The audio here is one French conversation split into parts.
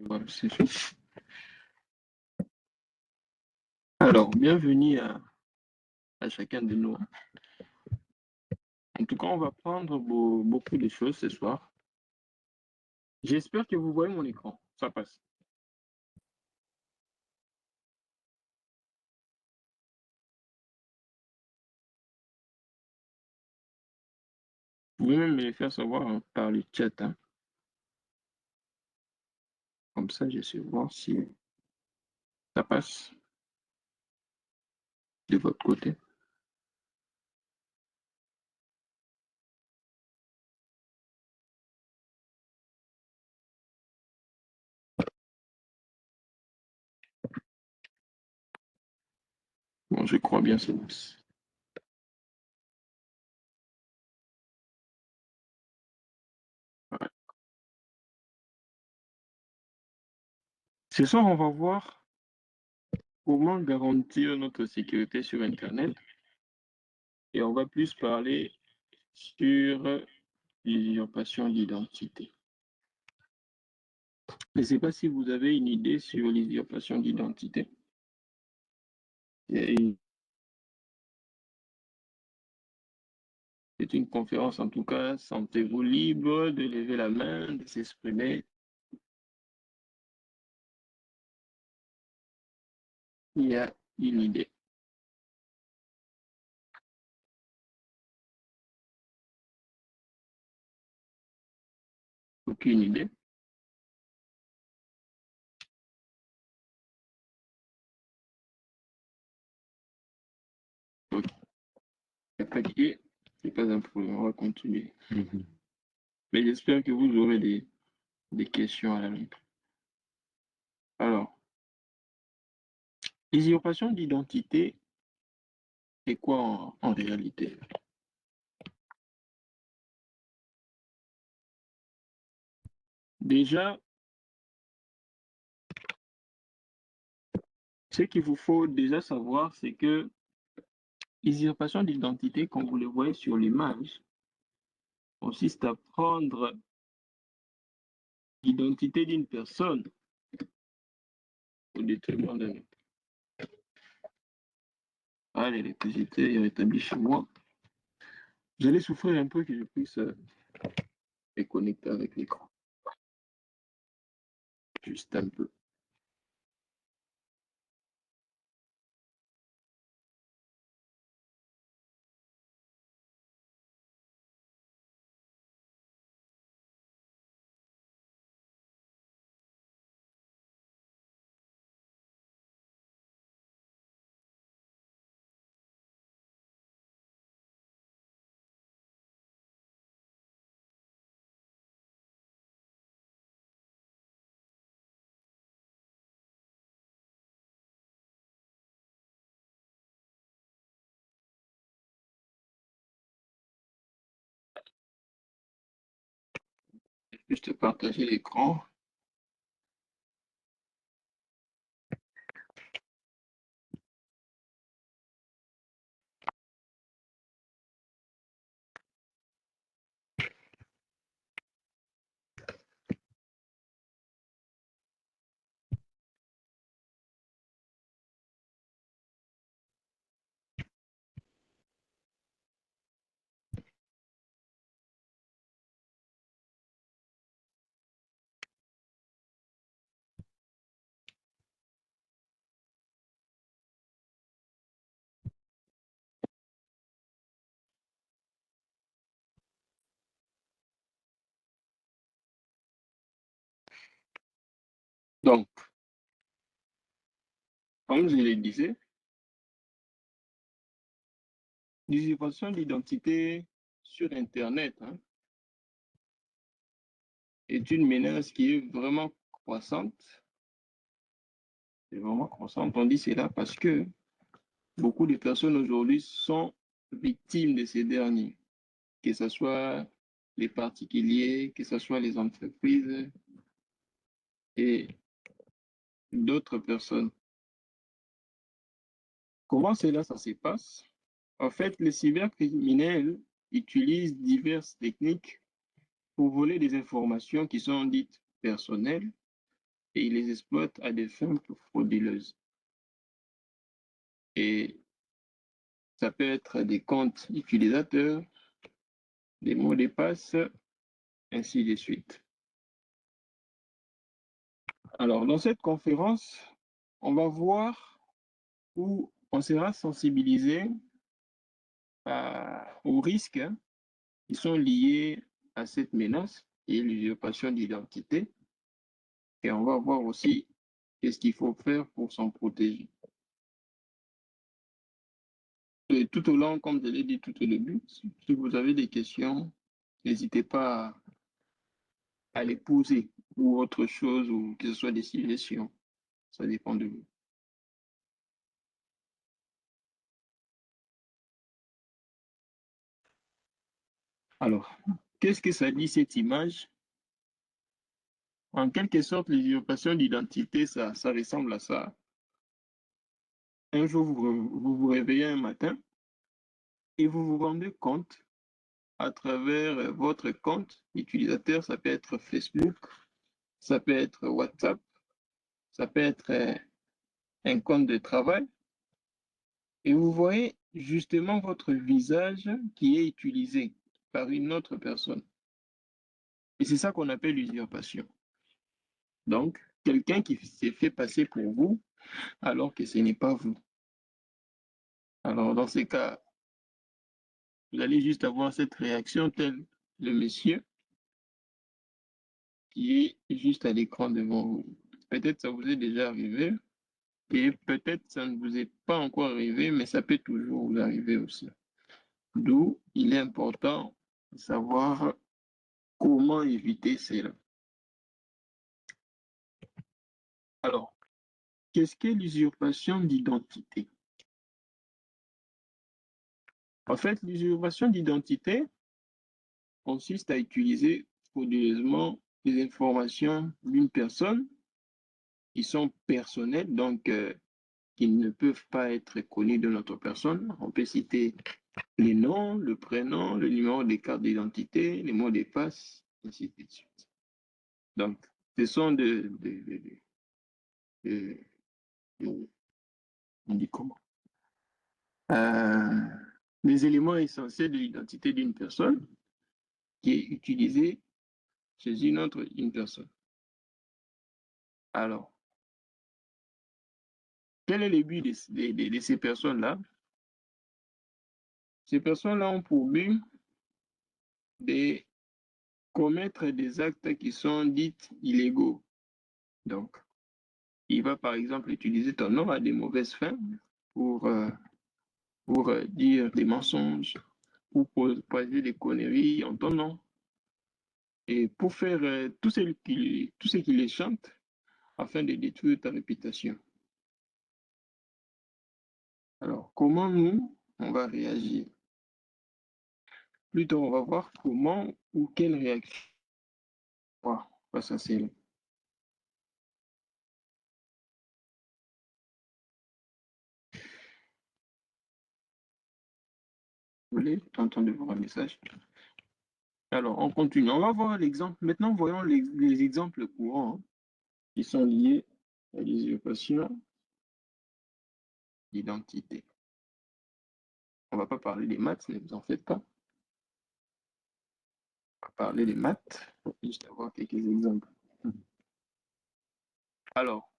Voilà, c'est fait. Alors, bienvenue à chacun de nous. En tout cas, on va prendre beaucoup de choses ce soir. J'espère que vous voyez mon écran. Ça passe. Vous pouvez même me le faire savoir par le chat, hein. Comme ça, je sais voir si ça passe de votre côté. Bon, je crois bien que ça passe. Ouais. Ce soir, on va voir comment garantir notre sécurité sur Internet et on va plus parler sur l'usurpation d'identité. Je ne sais pas si vous avez une idée sur l'usurpation d'identité. Et c'est une conférence, en tout cas, sentez-vous libre de lever la main, de s'exprimer. Il y a une idée. Aucune idée. Ok. Il n'y a pas d'idée. C'est pas un problème. On va continuer. Mais j'espère que vous aurez des questions à la longue. Alors, l'usurpation d'identité, c'est quoi en réalité? Déjà, ce qu'il vous faut déjà savoir, c'est que l'usurpation d'identité, comme vous le voyez sur l'image, consiste à prendre l'identité d'une personne au détriment d'un autre. Ah, l'électricité est rétablie chez moi. J'allais souffrir un peu que je puisse me connecter avec l'écran. Juste un peu. Juste partager l'écran. Donc, comme je le disais, l'usurpation d'identité sur Internet, hein, est une menace qui est vraiment croissante. C'est vraiment croissante. On dit cela parce que beaucoup de personnes aujourd'hui sont victimes de ces derniers, que ce soit les particuliers, que ce soit les entreprises et d'autres personnes. Comment cela ça se passe? En fait, les cybercriminels utilisent diverses techniques pour voler des informations qui sont dites personnelles et ils les exploitent à des fins frauduleuses. Et ça peut être des comptes utilisateurs, des mots de passe, ainsi de suite. Alors, dans cette conférence, on va voir où on sera sensibilisé aux risques qui sont liés à cette menace et l'usurpation d'identité. Et on va voir aussi qu'est-ce qu'il faut faire pour s'en protéger. Et tout au long, comme je l'ai dit tout au début, si vous avez des questions, n'hésitez pas à les poser ou autre chose, ou que ce soit des suggestions. Ça dépend de vous. Alors, qu'est-ce que ça dit cette image? En quelque sorte, l'usurpation d'identité, ça ressemble à ça. Un jour, vous vous réveillez un matin et vous vous rendez compte à travers votre compte utilisateur, ça peut être Facebook, ça peut être WhatsApp, ça peut être un compte de travail, et vous voyez justement votre visage qui est utilisé par une autre personne. Et c'est ça qu'on appelle l'usurpation. Donc, quelqu'un qui s'est fait passer pour vous alors que ce n'est pas vous. Alors, dans ces cas, vous allez juste avoir cette réaction telle le monsieur qui est juste à l'écran devant vous. Peut-être ça vous est déjà arrivé et peut-être ça ne vous est pas encore arrivé, mais ça peut toujours vous arriver aussi. D'où il est important de savoir comment éviter cela. Alors, qu'est-ce qu'est l'usurpation d'identité? En fait, l'usurpation d'identité consiste à utiliser frauduleusement les informations d'une personne qui sont personnelles, donc qui ne peuvent pas être connues de notre personne. On peut citer les noms, le prénom, le numéro des cartes d'identité, les mots de passe, ainsi de suite. Donc, ce sont on dit comment? Euh, des éléments essentiels de l'identité d'une personne qui est utilisé chez une personne. Alors, quel est le but de ces personnes-là? Ces personnes-là ont pour but de commettre des actes qui sont dits illégaux. Donc, il va par exemple utiliser ton nom à des mauvaises fins pour, dire des mensonges, pour poser des conneries en ton nom, et pour faire tout ce qui les chante afin de détruire ta réputation. Alors, comment nous, on va réagir? Plutôt, on va voir comment ou quelle réaction face à cela. Vous voulez entendre voir un message? Alors, on continue. On va voir l'exemple. Maintenant, voyons les exemples courants qui sont liés à l'usurpation d'identité. On ne va pas parler des maths, ne vous en faites pas. On va parler des maths, juste avoir quelques exemples. Alors,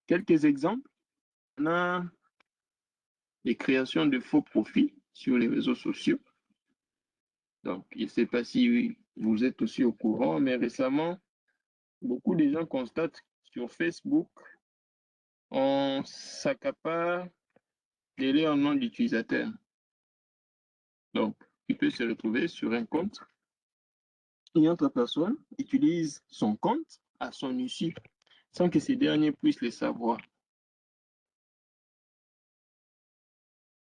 quelques exemples. On a les créations de faux profils sur les réseaux sociaux. Donc, je ne sais pas si vous êtes aussi au courant, mais récemment, beaucoup de gens constatent sur Facebook, on s'accapare de leur nom d'utilisateur. Donc, il peut se retrouver sur un compte. Une autre personne utilise son compte à son insu, sans que ces derniers puissent le savoir.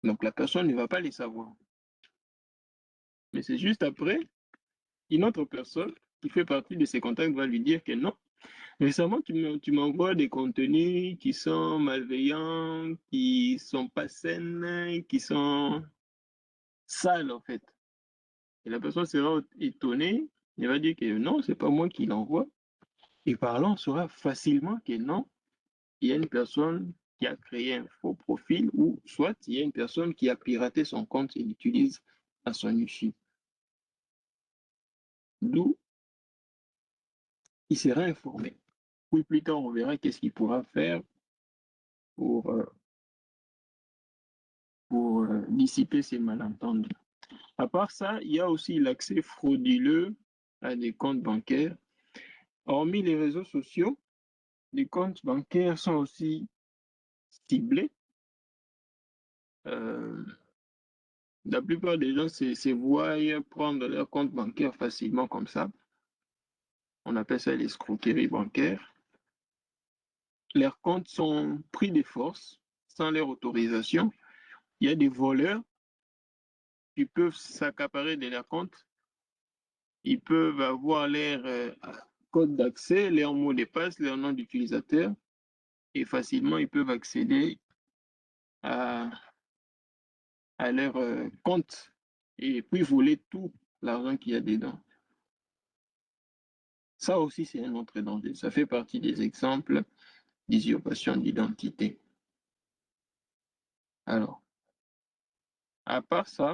Donc, la personne ne va pas le savoir. Mais c'est juste après, une autre personne qui fait partie de ses contacts va lui dire que non. Récemment, tu m'envoies des contenus qui sont malveillants, qui sont pas sains, qui sont sales en fait. Et la personne sera étonnée, elle va dire que non, c'est pas moi qui l'envoie. Et par là, on saura facilement que non, il y a une personne qui a créé un faux profil ou soit il y a une personne qui a piraté son compte et l'utilise à son insu. D'où il sera informé. Puis plus tard, on verra qu'est-ce qu'il pourra faire pour, dissiper ces malentendus. À part ça, il y a aussi l'accès frauduleux à des comptes bancaires. Hormis les réseaux sociaux, les comptes bancaires sont aussi ciblés. Euh, la plupart des gens se voient prendre leur compte bancaire facilement comme ça. On appelle ça l'escroquerie bancaire. Leurs comptes sont pris de force, sans leur autorisation. Il y a des voleurs qui peuvent s'accaparer de leurs comptes. Ils peuvent avoir leur code d'accès, leur mot de passe, leur nom d'utilisateur. Et facilement, ils peuvent accéder à, à leur compte et puis voler tout l'argent qu'il y a dedans. Ça aussi, c'est un autre danger. Ça fait partie des exemples d'usurpation d'identité. Alors, à part ça,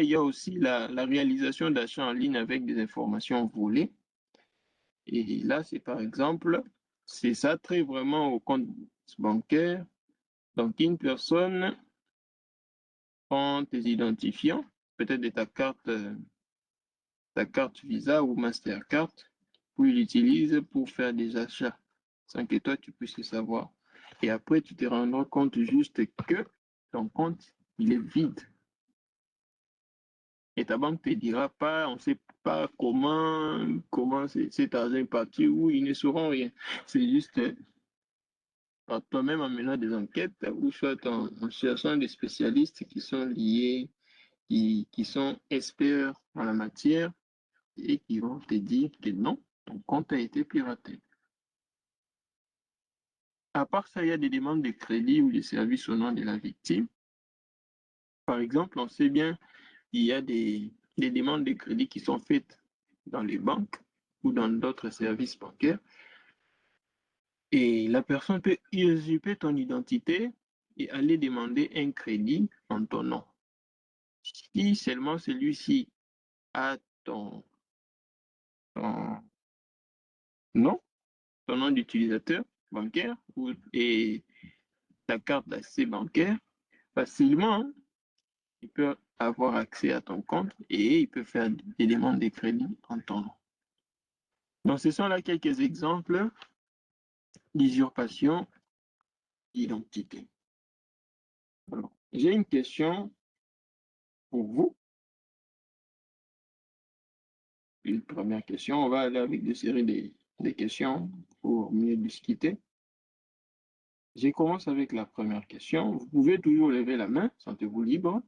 il y a aussi la réalisation d'achats en ligne avec des informations volées. Et là, c'est par exemple, c'est ça trait vraiment au compte bancaire. Donc, une personne prend tes identifiants, peut-être de ta carte Visa ou Mastercard, puis l'utilise pour faire des achats sans que toi tu puisses le savoir. Et après, tu te rendras compte juste que ton compte, il est vide. Et ta banque te dira pas, on ne sait pas comment cet argent est parti, ou ils ne sauront rien. C'est juste toi-même en menant des enquêtes ou soit en cherchant des spécialistes qui sont liés, qui sont experts en la matière et qui vont te dire que non, ton compte a été piraté. À part ça, il y a des demandes de crédit ou de services au nom de la victime. Par exemple, on sait bien qu'il y a des demandes de crédit qui sont faites dans les banques ou dans d'autres services bancaires. Et la personne peut usurper ton identité et aller demander un crédit en ton nom. Si seulement celui-ci a ton nom, ton nom d'utilisateur bancaire et ta carte d'accès bancaire, facilement, hein, il peut avoir accès à ton compte et il peut faire des demandes de crédit en ton nom. Donc, ce sont là quelques exemples d'usurpation d'identité. Alors, j'ai une question pour vous. Une première question. On va aller avec des séries de questions pour mieux discuter. Je commence avec la première question. Vous pouvez toujours lever la main, sentez-vous libre.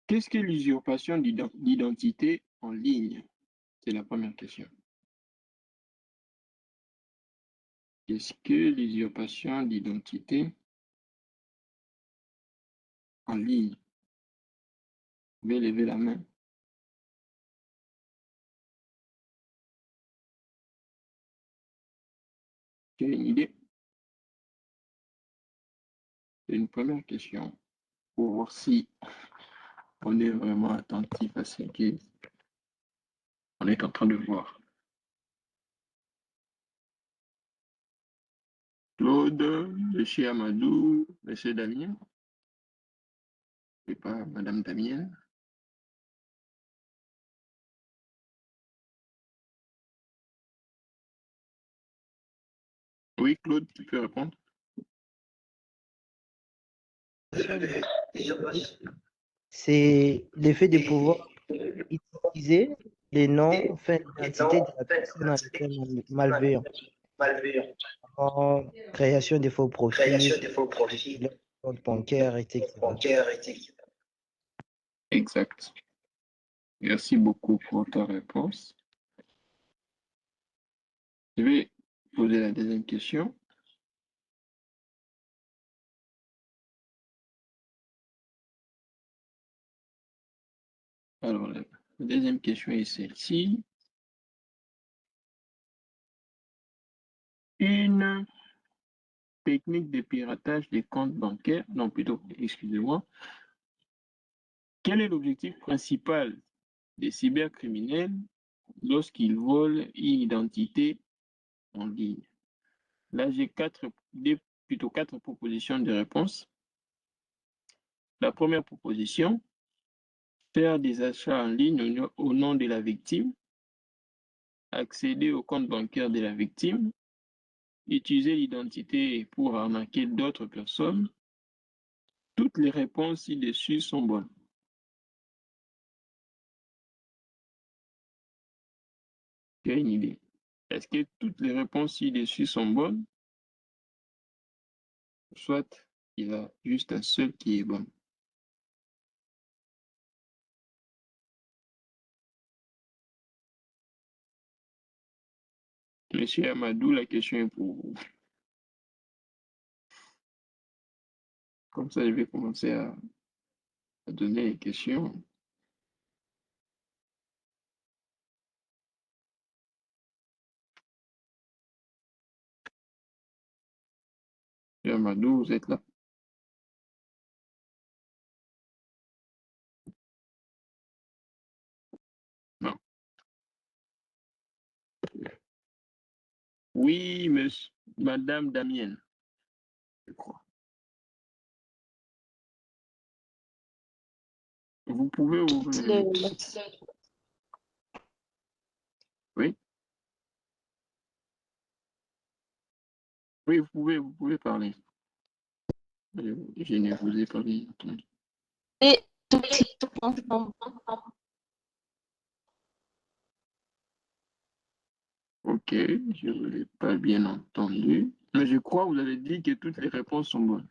Qu'est-ce que l'usurpation d'identité en ligne? C'est la première question. Qu'est-ce que l'usurpation d'identité en ligne? Vous pouvez lever la main. Tu as une idée? C'est une première question pour voir si on est vraiment attentif à ce qu'on est en train de voir. Claude, M. Amadou, M. Damien, et pas Madame Damien. Oui, Claude, tu peux répondre. C'est l'effet de pouvoir utiliser les noms, enfin l'identité de la personne avec un malveillant. En création de faux profils, leur compte bancaire, etc. Exact. Merci beaucoup pour ta réponse. Je vais poser la deuxième question. Alors, la deuxième question est celle-ci. Une technique de piratage des comptes bancaires, non plutôt, excusez-moi, quel est l'objectif principal des cybercriminels lorsqu'ils volent une identité en ligne? Là, j'ai quatre propositions de réponse. La première proposition, faire des achats en ligne au nom de la victime, accéder au compte bancaire de la victime, utiliser l'identité pour arnaquer d'autres personnes. Toutes les réponses ci-dessus sont bonnes. Tu as une idée? Est-ce que toutes les réponses ci-dessus sont bonnes? Soit il y a juste un seul qui est bon. Monsieur Amadou, la question est pour vous. Comme ça, je vais commencer à donner les questions. Monsieur Amadou, vous êtes là? Non. Oui, monsieur, Madame Damienne, je crois. Vous pouvez ouvrir le micro. Oui, oui, vous pouvez parler. Je ne vous ai pas bien entendu. Et toutes les réponses sont Ok, je ne l'ai pas bien entendu. Mais je crois que vous avez dit que toutes les réponses sont bonnes.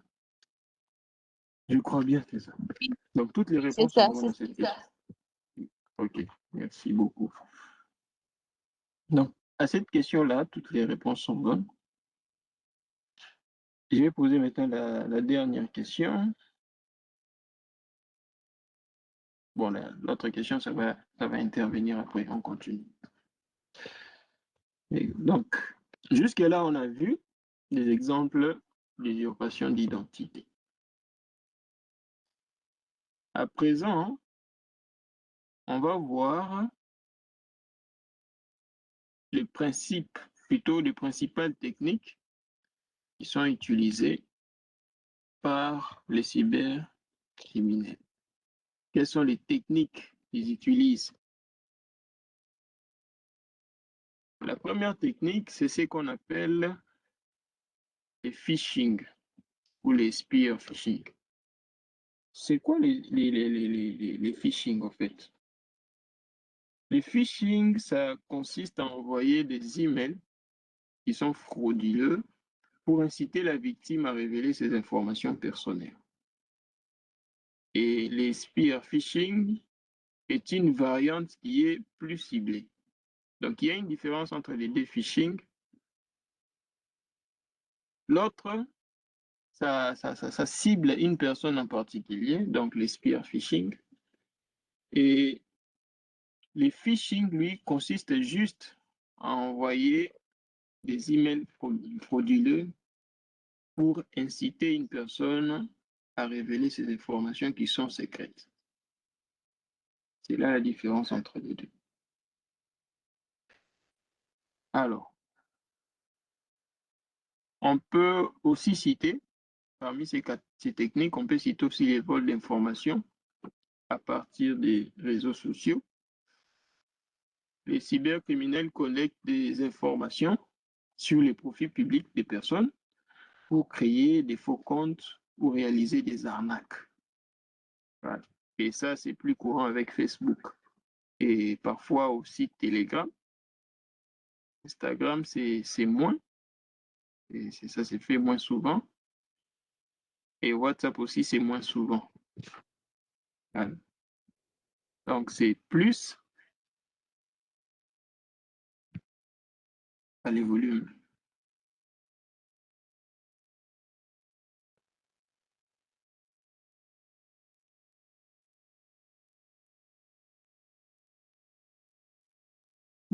Je crois bien, c'est ça. Donc, toutes les c'est réponses sont ça, bonnes à c'est cette question. Ok, merci beaucoup. Donc, à cette question-là, toutes les réponses sont bonnes. Je vais poser maintenant la dernière question. Bon, l'autre question, ça va intervenir après, on continue. Et donc, jusque-là, on a vu des exemples d'usurpation d'identité. À présent, on va voir les principes, plutôt les principales techniques qui sont utilisées par les cybercriminels. Quelles sont les techniques qu'ils utilisent? La première technique, c'est ce qu'on appelle les phishing ou les spear phishing. C'est quoi les phishing en fait? Les phishing, ça consiste à envoyer des emails qui sont frauduleux pour inciter la victime à révéler ses informations personnelles. Et les spear phishing est une variante qui est plus ciblée. Donc, il y a une différence entre les deux phishing. L'autre, ça cible une personne en particulier, donc les spear phishing. Et les phishing, lui, consistent juste à envoyer des emails frauduleux pour inciter une personne à révéler ses informations qui sont secrètes. C'est là la différence entre les deux. Alors, on peut aussi citer, parmi ces techniques, on peut citer aussi les vols d'informations à partir des réseaux sociaux. Les cybercriminels collectent des informations sur les profils publics des personnes pour créer des faux comptes ou réaliser des arnaques. Voilà. Et ça, c'est plus courant avec Facebook et parfois aussi Telegram. Instagram, c'est moins, et ça c'est fait moins souvent. Et WhatsApp aussi, c'est moins souvent. Voilà. Donc, c'est plus à les volumes.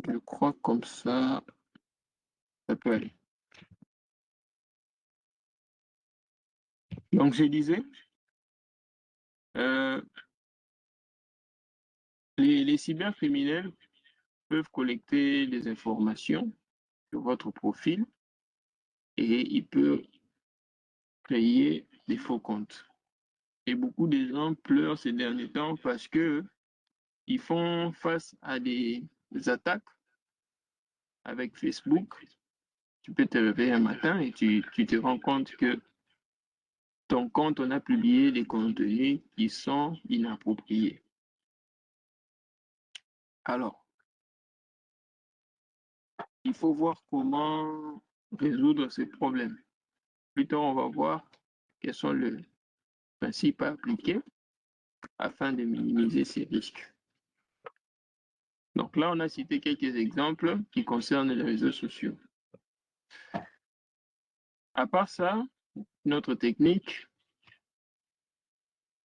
Je crois comme ça peut aller. Donc, je disais, les cybercriminels peuvent collecter des informations sur votre profil et ils peuvent créer des faux comptes. Et beaucoup de gens pleurent ces derniers temps parce que ils font face à des attaques avec Facebook. Tu peux te réveiller un matin et tu te rends compte que ton compte, on a publié des contenus qui sont inappropriés. Alors, il faut voir comment résoudre ces problèmes. Plus tard, on va voir quels sont les principes à appliquer afin de minimiser ces risques. Donc là, on a cité quelques exemples qui concernent les réseaux sociaux. À part ça, notre technique,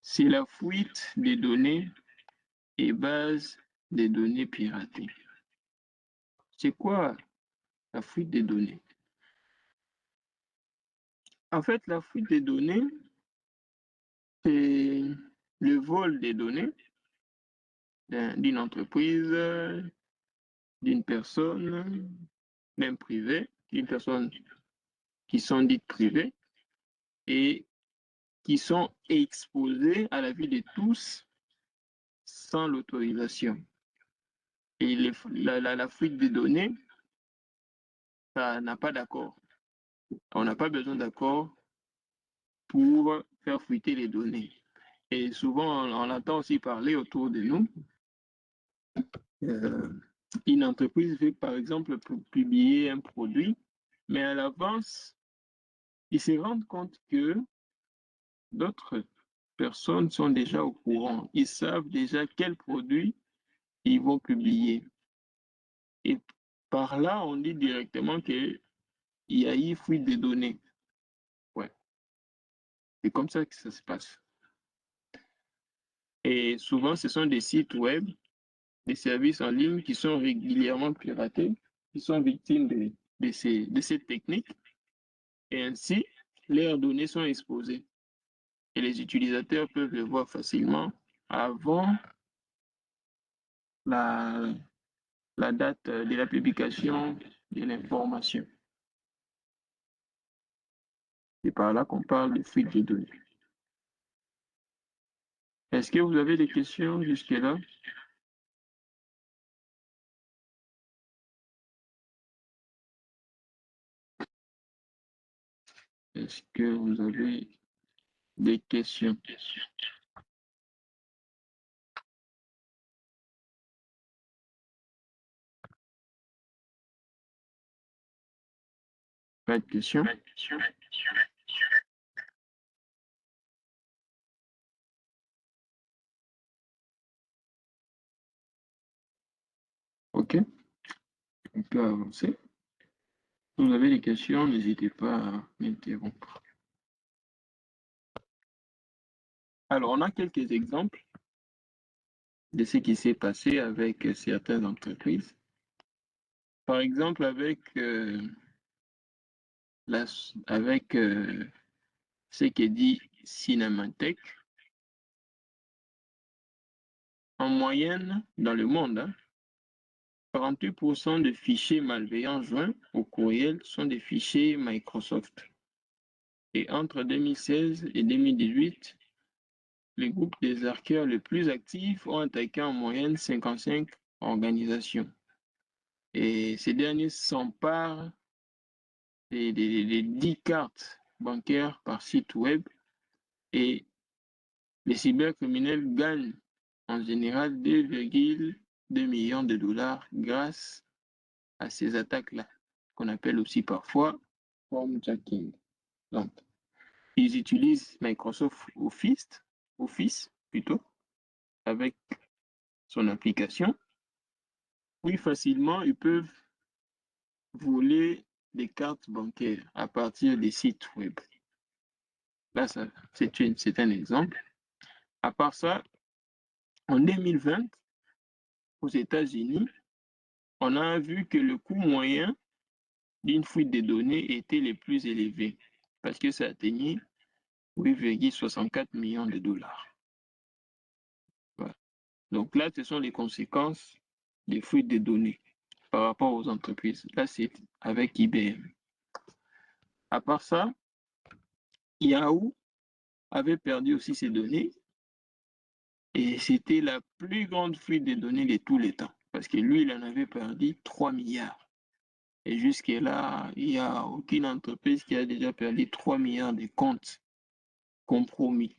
c'est la fuite des données et base des données piratées. C'est quoi la fuite des données? En fait, la fuite des données, c'est le vol des données d'une entreprise, d'une personne, même privée, d'une personne qui sont dites privées et qui sont exposées à la vue de tous sans l'autorisation. Et la fuite des données, ça n'a pas d'accord. On n'a pas besoin d'accord pour faire fuiter les données. Et souvent, on entend aussi parler autour de nous. Une entreprise veut, par exemple, publier un produit, mais à l'avance, ils se rendent compte que d'autres personnes sont déjà au courant. Ils savent déjà quel produit ils vont publier. Et par là, on dit directement qu'il y a eu fuite des données. Ouais. C'est comme ça que ça se passe. Et souvent, ce sont des sites web, des services en ligne qui sont régulièrement piratés, qui sont victimes de cette technique. Et ainsi, leurs données sont exposées. Et les utilisateurs peuvent le voir facilement avant la, la date de la publication de l'information. C'est par là qu'on parle de fuite de données. Est-ce que vous avez des questions jusque-là? Est-ce que vous avez des questions? Pas de questions? Ok, on peut avancer. Si vous avez des questions, n'hésitez pas à m'interrompre. Alors, on a quelques exemples de ce qui s'est passé avec certaines entreprises. Par exemple, avec ce qui est dit Cinémathèque. En moyenne, dans le monde, 48% de fichiers malveillants joints au courriel sont des fichiers Microsoft. Et entre 2016 et 2018, les groupes des hackers les plus actifs ont attaqué en moyenne 55 organisations. Et ces derniers s'emparent des 10 cartes bancaires par site web et les cybercriminels gagnent en général 2,2 millions de dollars grâce à ces attaques-là, qu'on appelle aussi parfois homejacking. Donc, ils utilisent Microsoft Office plutôt, avec son application. Oui, facilement, ils peuvent voler des cartes bancaires à partir des sites web. Là, c'est un exemple. À part ça, en 2020, aux États-Unis, on a vu que le coût moyen d'une fuite des données était le plus élevé parce que ça atteignait 8,64 millions de dollars. Voilà. Donc là, ce sont les conséquences des fuites des données par rapport aux entreprises. Là, c'est avec IBM. À part ça, Yahoo avait perdu aussi ses données et c'était la plus grande fuite des données de tous les temps parce que lui, il en avait perdu 3 milliards. Et jusque-là, il n'y a aucune entreprise qui a déjà perdu 3 milliards de comptes compromis.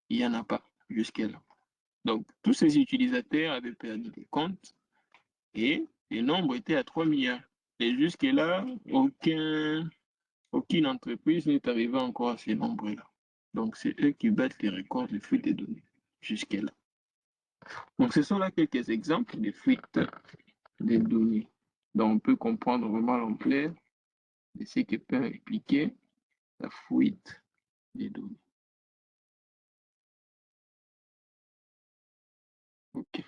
Il n'y en a pas jusque-là. Donc, tous ces utilisateurs avaient perdu des comptes et le nombre était à 3 milliards. Et jusque-là, aucune entreprise n'est arrivée encore à ces nombres-là. Donc, c'est eux qui battent les records de fuite des données jusque-là. Donc, ce sont là quelques exemples de fuites des données. Donc, on peut comprendre vraiment l'ampleur de ce que peut impliquer la fuite des données. OK.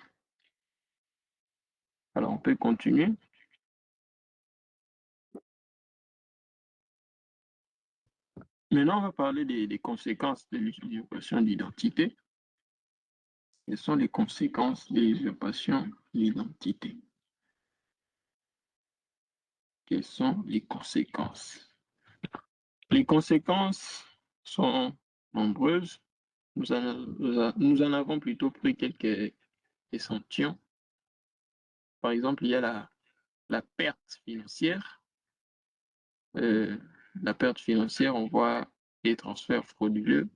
Alors, on peut continuer. Maintenant, on va parler des conséquences de l'usurpation d'identité. Quelles sont les conséquences de l'usurpation d'identité? Quelles sont les conséquences? Les conséquences sont nombreuses. Nous en avons plutôt pris quelques échantillons. Par exemple, il y a la perte financière. La perte financière, on voit les transferts frauduleux,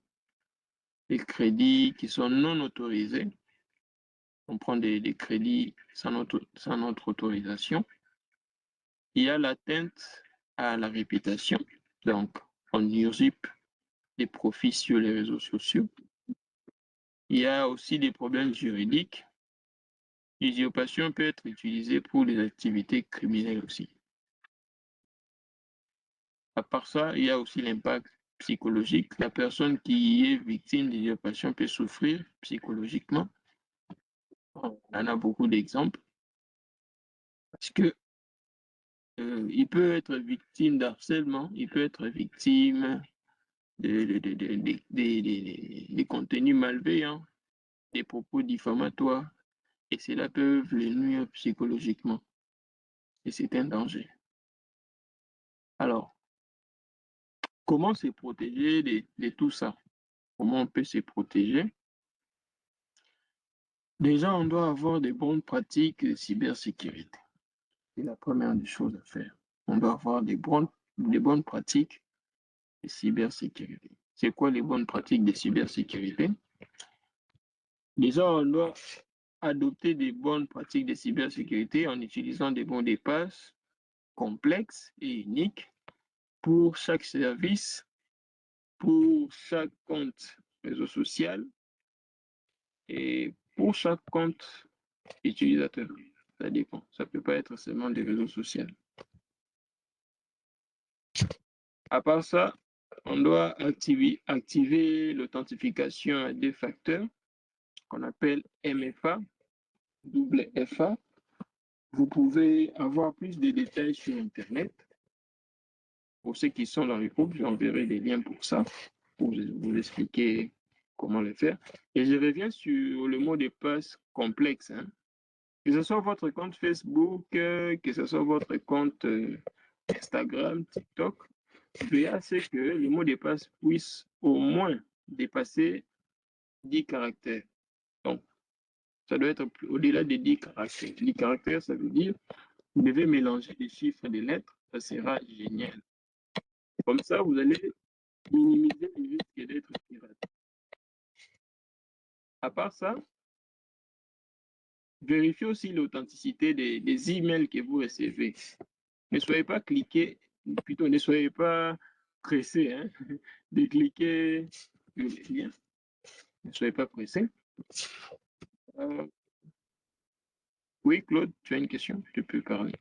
les crédits qui sont non autorisés. On prend des crédits sans notre autorisation. Il y a l'atteinte à la réputation. Donc, on usurpe des profits sur les réseaux sociaux. Il y a aussi des problèmes juridiques. L'usurpation peut être utilisée pour les activités criminelles aussi. À part ça, il y a aussi l'impact psychologique. La personne qui est victime d'usurpation peut souffrir psychologiquement. On en a beaucoup d'exemples. Parce que il peut être victime d'harcèlement, il peut être victime des contenus malveillants, des propos diffamatoires, et cela peut le nuire psychologiquement. Et c'est un danger. Alors, comment se protéger de tout ça? Comment on peut se protéger? Déjà, on doit avoir des bonnes pratiques de cybersécurité. C'est la première des choses à faire. On doit avoir des bonnes pratiques de cybersécurité. C'est quoi les bonnes pratiques de cybersécurité? Déjà, on doit adopter des bonnes pratiques de cybersécurité en utilisant des mots de passe complexes et uniques pour chaque service, pour chaque compte réseau social et pour chaque compte utilisateur. Ça dépend. Ça ne peut pas être seulement des réseaux sociaux. À part ça, on doit activer l'authentification à 2 facteurs qu'on appelle MFA, double FA. Vous pouvez avoir plus de détails sur Internet. Pour ceux qui sont dans le groupe, j'enverrai des liens pour ça, pour vous expliquer comment le faire. Et je reviens sur le mot de passe complexe. Que ce soit votre compte Facebook, que ce soit votre compte Instagram, TikTok, veillez à ce que le mot de passe puisse au moins dépasser 10 caractères. Donc, ça doit être au-delà de 10 caractères. 10 caractères, ça veut dire vous devez mélanger des chiffres et des lettres, ça sera génial. Comme ça, vous allez minimiser le risque d'être pirate. À part ça, vérifiez aussi l'authenticité des emails que vous recevez. Ne soyez pas plutôt ne soyez pas pressé de cliquer le lien. Ne soyez pas pressé. Oui, Claude, tu as une question? Tu peux parler.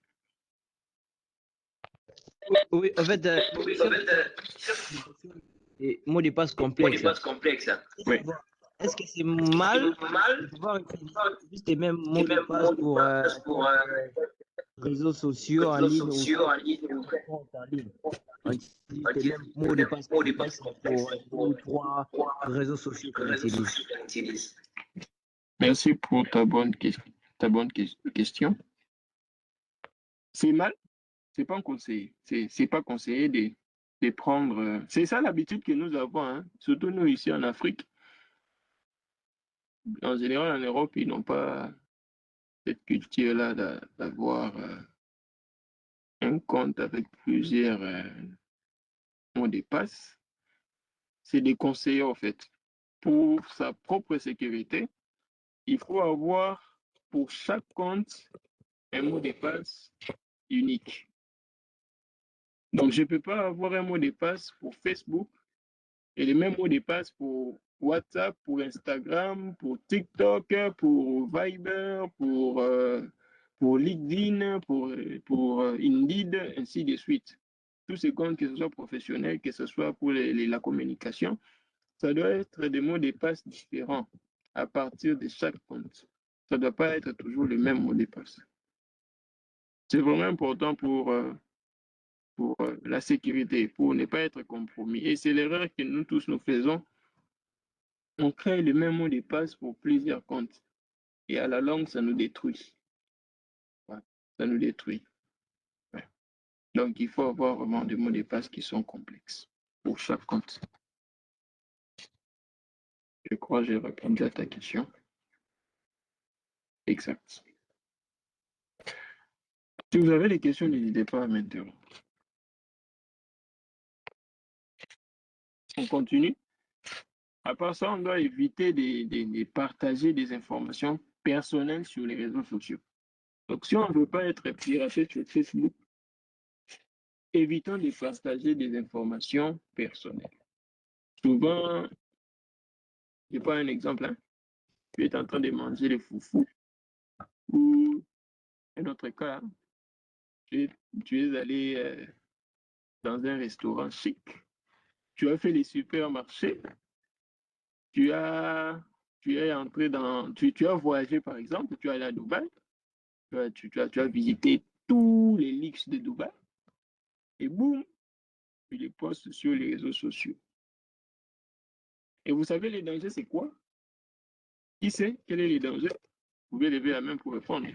Oui, en fait, mot de passe complexe. Oui. Est-ce que c'est mal de pouvoir utiliser juste les mêmes mots de passe pour réseaux sociaux en ligne ou compte en ligne. On utilise les mêmes mots de passe pour deux ou trois réseaux sociaux qu'on utilise. Merci pour ta bonne question. C'est mal, c'est pas conseillé. C'est pas conseillé de prendre. C'est ça l'habitude que nous avons, hein, surtout nous ici en Afrique. En général, en Europe, ils n'ont pas cette culture-là d'avoir un compte avec plusieurs mots de passe. C'est déconseillé en fait. Pour sa propre sécurité, il faut avoir pour chaque compte un mot de passe unique. Donc, je ne peux pas avoir un mot de passe pour Facebook et le même mot de passe pour WhatsApp, pour Instagram, pour TikTok, pour Viber, pour LinkedIn, pour Indeed, ainsi de suite. Tous ces comptes, que ce soit professionnel, que ce soit pour la communication, ça doit être des mots de passe différents à partir de chaque compte. Ça ne doit pas être toujours le même mot de passe. C'est vraiment important pour la sécurité, pour ne pas être compromis. Et c'est l'erreur que nous tous nous faisons. On crée le même mot de passe pour plusieurs comptes. Et à la longue, ça nous détruit. Ouais, ça nous détruit. Ouais. Donc, il faut avoir vraiment des mots de passe qui sont complexes pour chaque compte. Je crois que j'ai répondu à ta question. Exact. Si vous avez des questions, n'hésitez pas à m'interrompre. On continue. À part ça, on doit éviter de partager des informations personnelles sur les réseaux sociaux. Donc, si on ne veut pas être piraté sur Facebook, évitons de partager des informations personnelles. Souvent, je prends un exemple, hein. Tu es en train de manger le foufou ou un autre cas, tu es allé dans un restaurant chic, tu as fait les supermarchés, tu es entré tu as voyagé par exemple, tu es allé à Dubaï, tu as visité tous les luxes de Dubaï et boum, tu les postes sur les réseaux sociaux. Et vous savez, les dangers, c'est quoi? Qui sait quel est le danger? Vous pouvez lever la main pour répondre.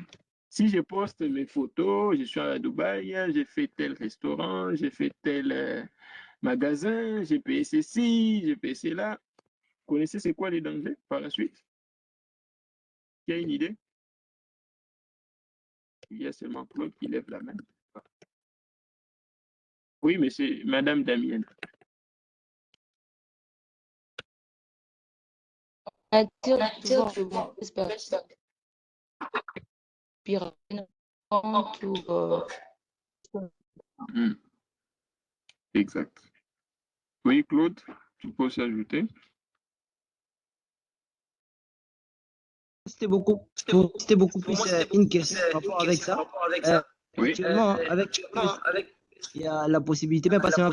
Si je poste mes photos, je suis à Dubaï, j'ai fait tel restaurant, j'ai fait tel magasin, j'ai payé ceci, j'ai payé cela. Vous connaissez c'est quoi les dangers par la suite? Qui a une idée? Il y a seulement Claude qui lève la main. Oui, mais c'est Madame Damienne. On attire souvent de mauvaises personnes. Pire, ou Exact. Oui, Claude, tu peux s'ajouter. C'était beaucoup plus une question par rapport avec ça. Oui. Actuellement, avec il y a la possibilité, même pas seulement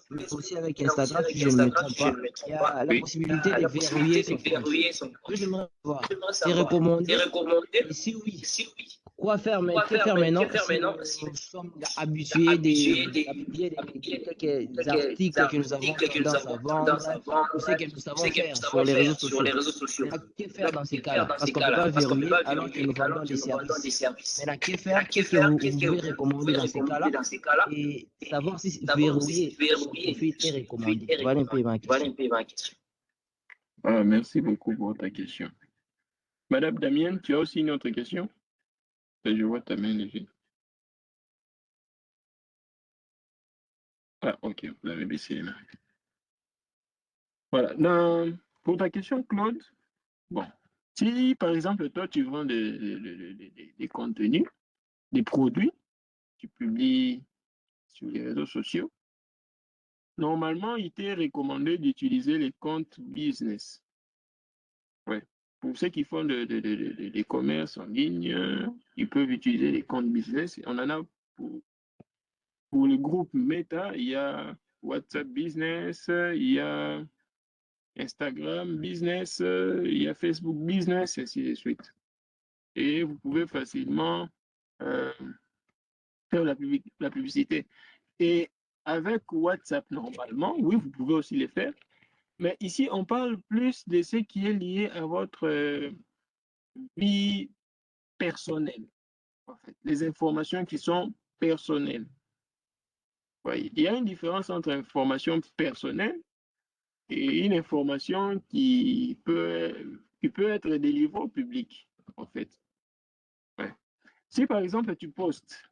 mais aussi avec Instagram, si je ne me trompe pas, il y a la Oui. possibilité de verrouiller son compte. J'aimerais voir, c'est recommandé, et si oui, quoi faire, mais que faire maintenant si nous sommes habitués d'appuyer quelques articles que nous avons tendance à vendre, ou ce que nous savons faire sur les réseaux sociaux. Maintenant, que faire dans ces cas-là? Parce qu'on ne peut pas verrouiller alors que nous vendons des services. Maintenant, que faire? Qu'est-ce que vous pouvez recommander dans ces cas-là? Et savoir si verrouiller son profil est recommandé. Voilà un peu ma question. Ah, merci beaucoup pour ta question. Madame Damienne, tu as aussi une autre question? Je vois ta main levée. Ah, ok, vous l'avez baissé les mains. Voilà. Pour ta question, Claude, bon, si par exemple, toi, tu vends des contenus, des produits, tu publies sur les réseaux sociaux, normalement, il t'est recommandé d'utiliser les comptes business. Ouais. Pour ceux qui font des commerces en ligne, ils peuvent utiliser les comptes business. On en a pour le groupe Meta, il y a WhatsApp Business, il y a Instagram Business, il y a Facebook Business, et ainsi de suite. Et vous pouvez facilement euh, faire la publicité. Et avec WhatsApp, normalement, oui, vous pouvez aussi le faire. Mais ici, on parle plus de ce qui est lié à votre vie personnelle, en fait. Les informations qui sont personnelles. Ouais, il y a une différence entre information personnelle et une information qui peut être délivrée au public, en fait. Ouais. Si par exemple tu postes,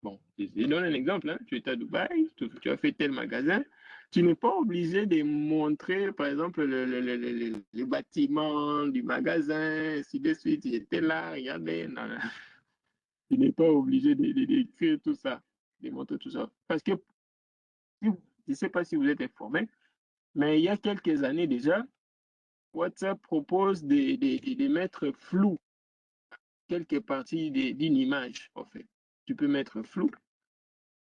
bon, je donne un exemple, hein, tu es à Dubaï, tu as fait tel magasin, tu n'es pas obligé de montrer par exemple le bâtiment du magasin, ainsi de suite, j'étais là, regardez, non, non. Tu n'es pas obligé d'écrire tout ça, de montrer tout ça. Parce que je ne sais pas si vous êtes informé, mais il y a quelques années déjà, WhatsApp propose de mettre flou quelques parties d'une image, en fait. Tu peux mettre flou,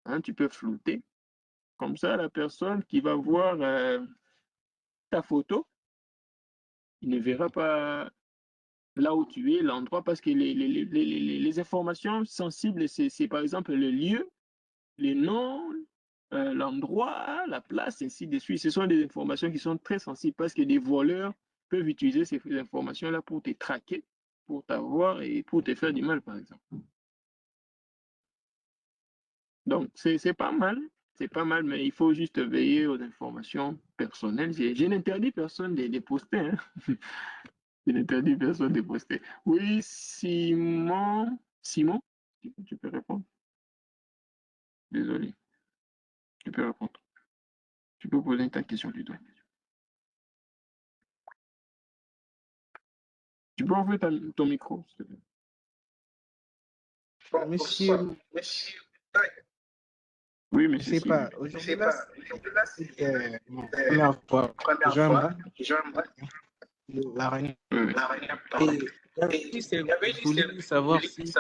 hein, tu peux flouter. Comme ça, la personne qui va voir ta photo, il ne verra pas là où tu es, l'endroit, parce que les informations sensibles, c'est par exemple le lieu, les noms, l'endroit, la place, ainsi de suite. Ce sont des informations qui sont très sensibles parce que des voleurs peuvent utiliser ces informations-là pour te traquer, pour t'avoir et pour te faire du mal, par exemple. Donc, c'est pas mal. C'est pas mal, mais il faut juste veiller aux informations personnelles. Je n'interdis personne de poster. Hein. Je n'interdis personne de poster. Oui, Simon. Simon, tu peux répondre. Désolé, tu peux répondre. Tu peux poser ta question plutôt. Tu peux ouvrir ton micro, s'il te plaît. Monsieur, Oui, je ne monsieur sais Simon. pas, aujourd'hui là, c'est ma première fois que j'aimerais la réunion. Oui, oui. Et j'avais voulu savoir si,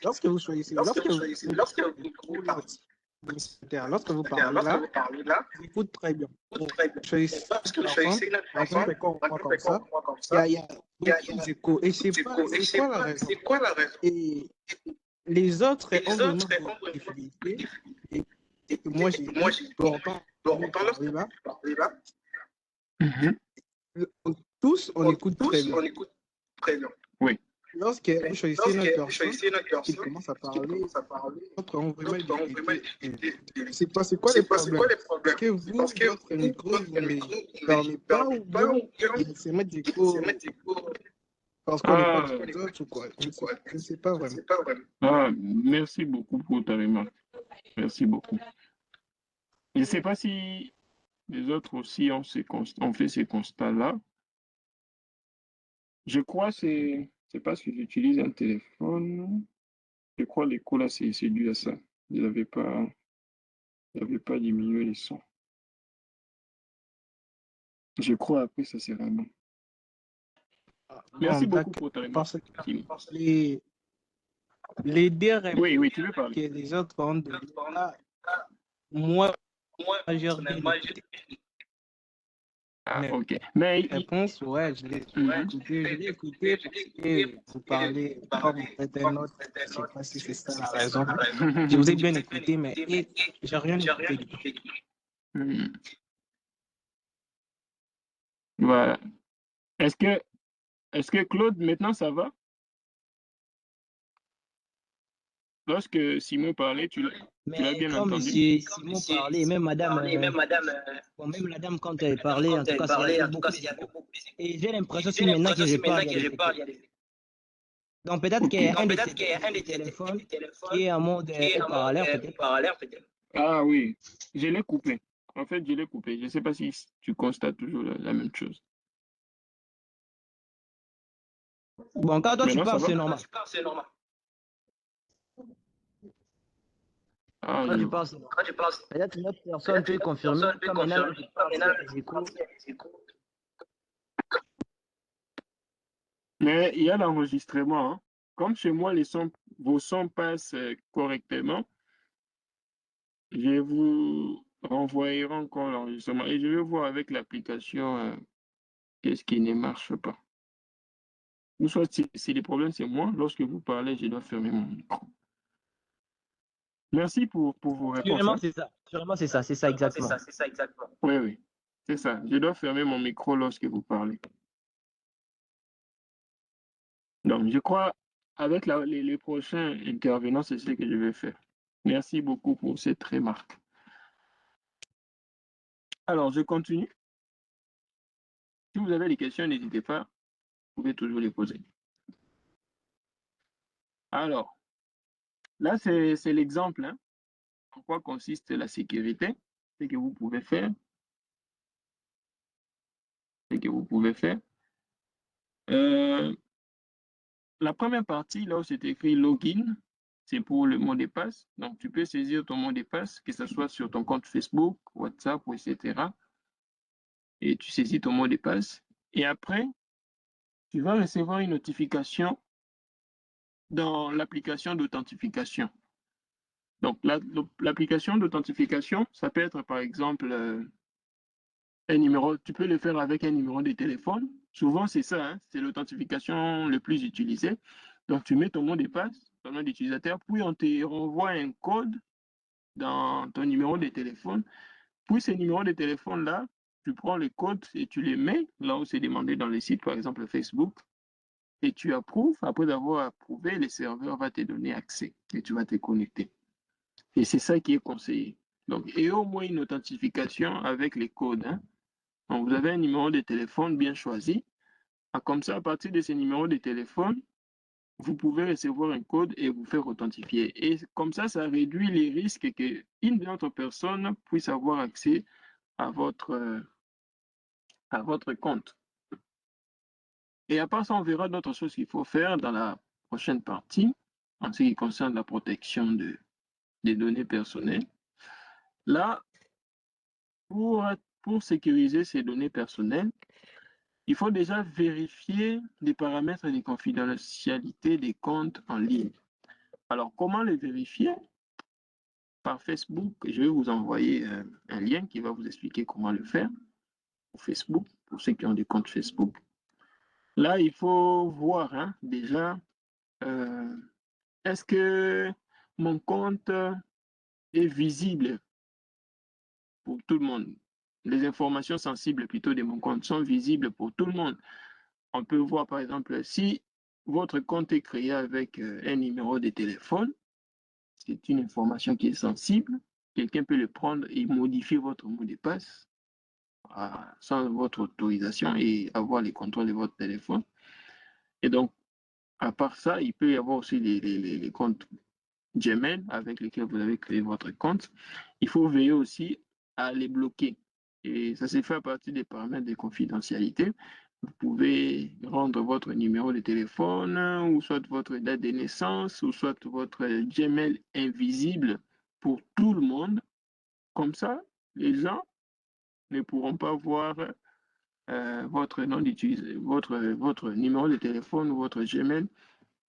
lorsque vous choisissez, lorsque vous lorsque vous parlez là, j'écoute très bien. Choisissez une personne, comme moi comme ça, il y a beaucoup d'échos. Et je ne sais pas, c'est quoi la raison? Et les autres ont vraiment beaucoup de difficultés. Et que moi, j'ai dit, pourtant, parler là, Mhm. tous, on écoute très bien. Oui. Lorsque vous choisissez une autre personne, qu'il commence à parler, d'autres ont vraiment des difficultés. C'est pas, c'est quoi les problèmes? Est-ce que vous, votre micro, vous ne permet pas ou bien il y a seulement des échos parce qu'on n'est pas Ah, comme les autres ou quoi? Je ne sais pas vraiment. merci beaucoup pour ta remarque. Merci beaucoup. Je ne sais pas si les autres aussi ont fait ces constats-là. Je crois que c'est parce que j'utilise un téléphone. Je crois que l'écho là, c'est dû à ça. Je n'avais pas diminué les sons. Je crois après, ça sera bon. Merci Bon, beaucoup pour ta remarque. parce que les deux remarques Oui, tu veux parler. que les autres ont donné, là, moi, j'ai rien écouté. Ah, Mais ok. Mais réponse, ouais, je l'ai écouté parce que vous parlez comme peut-être un autre, je ne sais pas si c'est ça la raison. Je vous ai bien écouté, mais j'ai rien écouté du tout. Mhm. Voilà. Est-ce que Claude, maintenant, ça va? Lorsque Simon parlait, tu l'as Mais bien quand entendu? monsieur Simon parlait, même madame, bon, même la dame, quand elle parlait, en tout cas, il y avait beaucoup d'écho. Et j'ai l'impression, si maintenant que je parle, il y a des échos. Donc peut-être qu'il y a un de ces téléphones qui est en mode haut-parleur, peut-être. Ah oui, je l'ai coupé. En fait, je l'ai coupé. Je ne sais pas si tu constates toujours la même chose. Bon, quand toi tu Maintenant, ça parles, va? c'est normal. Ah, Quand tu parles, c'est normal. Peut-être une autre personne peut confirmer. Quand maintenant je parle, il y a des échos. Mais il y a l'enregistrement. Hein. Comme chez moi, vos sons passent correctement, je vous renvoyerai encore l'enregistrement et je vais voir avec l'application qu'est-ce qui ne marche pas. Ou soit si les problèmes, c'est moi, lorsque vous parlez, je dois fermer mon micro. Merci pour vos réponses. Sûrement, Hein. c'est ça. Sûrement, c'est ça exactement. Oui, oui, c'est ça. Je dois fermer mon micro lorsque vous parlez. Donc, je crois, avec les prochains intervenants, c'est ce que je vais faire. Merci beaucoup pour cette remarque. Alors, je continue. Si vous avez des questions, n'hésitez pas. Vous pouvez toujours les poser. Alors, là, c'est l'exemple. Hein. En quoi consiste la sécurité? Ce que vous pouvez faire. Ce que vous pouvez faire. La première partie, là où c'est écrit login, c'est pour le mot de passe. Donc, tu peux saisir ton mot de passe, que ce soit sur ton compte Facebook, WhatsApp, etc. Et tu saisis ton mot de passe. Et après, tu vas recevoir une notification dans l'application d'authentification. Donc, l'application d'authentification, ça peut être par exemple un numéro, tu peux le faire avec un numéro de téléphone. Souvent, c'est ça, hein, c'est l'authentification le plus utilisée. Donc, tu mets ton mot de passe, ton nom d'utilisateur, puis on te renvoie un code dans ton numéro de téléphone. Puis, ces numéros de téléphone-là, tu prends le code et tu les mets là où c'est demandé dans les sites, par exemple Facebook, et tu approuves. Après avoir approuvé, le serveur va te donner accès et tu vas te connecter. Et c'est ça qui est conseillé. Donc, et au moins une authentification avec les codes. Hein. Donc, vous avez un numéro de téléphone bien choisi. Comme ça, à partir de ces numéros de téléphone, vous pouvez recevoir un code et vous faire authentifier. Et comme ça réduit les risques qu'une autre personne puisse avoir accès à votre compte. Et à part ça, on verra d'autres choses qu'il faut faire dans la prochaine partie en ce qui concerne la protection des données personnelles. Là, pour sécuriser ces données personnelles, il faut déjà vérifier les paramètres de confidentialité des comptes en ligne. Alors, comment les vérifier? Par Facebook, je vais vous envoyer un lien qui va vous expliquer comment le faire pour Facebook, pour ceux qui ont des comptes Facebook. Là, il faut voir hein, déjà, est-ce que mon compte est visible pour tout le monde? Les informations sensibles plutôt de mon compte sont visibles pour tout le monde. On peut voir par exemple si votre compte est créé avec un numéro de téléphone, c'est une information qui est sensible. Quelqu'un peut le prendre et modifier votre mot de passe sans votre autorisation et avoir les contrôles de votre téléphone. Et donc, à part ça, il peut y avoir aussi les comptes Gmail avec lesquels vous avez créé votre compte. Il faut veiller aussi à les bloquer. Et ça se fait à partir des paramètres de confidentialité. Vous pouvez rendre votre numéro de téléphone, ou soit votre date de naissance, ou soit votre Gmail invisible pour tout le monde. Comme ça, les gens ne pourront pas voir votre nom d'utiliser, votre numéro de téléphone ou votre Gmail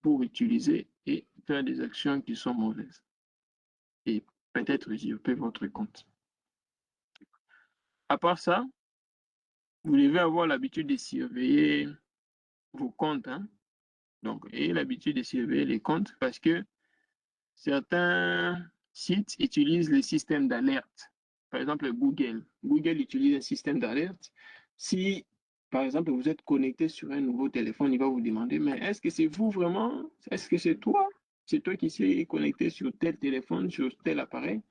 pour utiliser et faire des actions qui sont mauvaises. Et peut-être usurper votre compte. À part ça, vous devez avoir l'habitude de surveiller vos comptes. Hein? Donc, ayez l'habitude de surveiller les comptes parce que certains sites utilisent les systèmes d'alerte. Par exemple, Google. Google utilise un système d'alerte. Si, par exemple, vous êtes connecté sur un nouveau téléphone, il va vous demander, mais est-ce que c'est vous vraiment? Est-ce que c'est toi? C'est toi qui s'est connecté sur tel téléphone, sur tel appareil?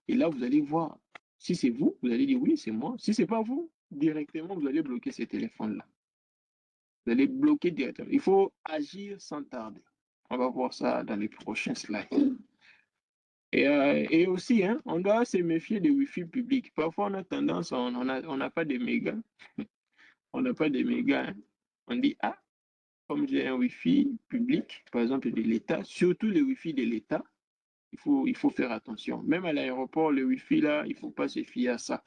Et là, vous allez voir. Si c'est vous, vous allez dire oui, c'est moi. Si ce n'est pas vous, directement, vous allez bloquer ces téléphones-là. Vous allez bloquer directement. Il faut agir sans tarder. On va voir ça dans les prochains slides. Et aussi, hein, on doit se méfier des Wi-Fi publics. Parfois, on a tendance, on n'a pas de mégas. On n'a pas de mégas. Hein. On dit, ah, comme j'ai un Wi-Fi public, par exemple de l'État, surtout le Wi-Fi de l'État, il faut faire attention. Même à l'aéroport, le Wi-Fi, là, il ne faut pas se fier à ça.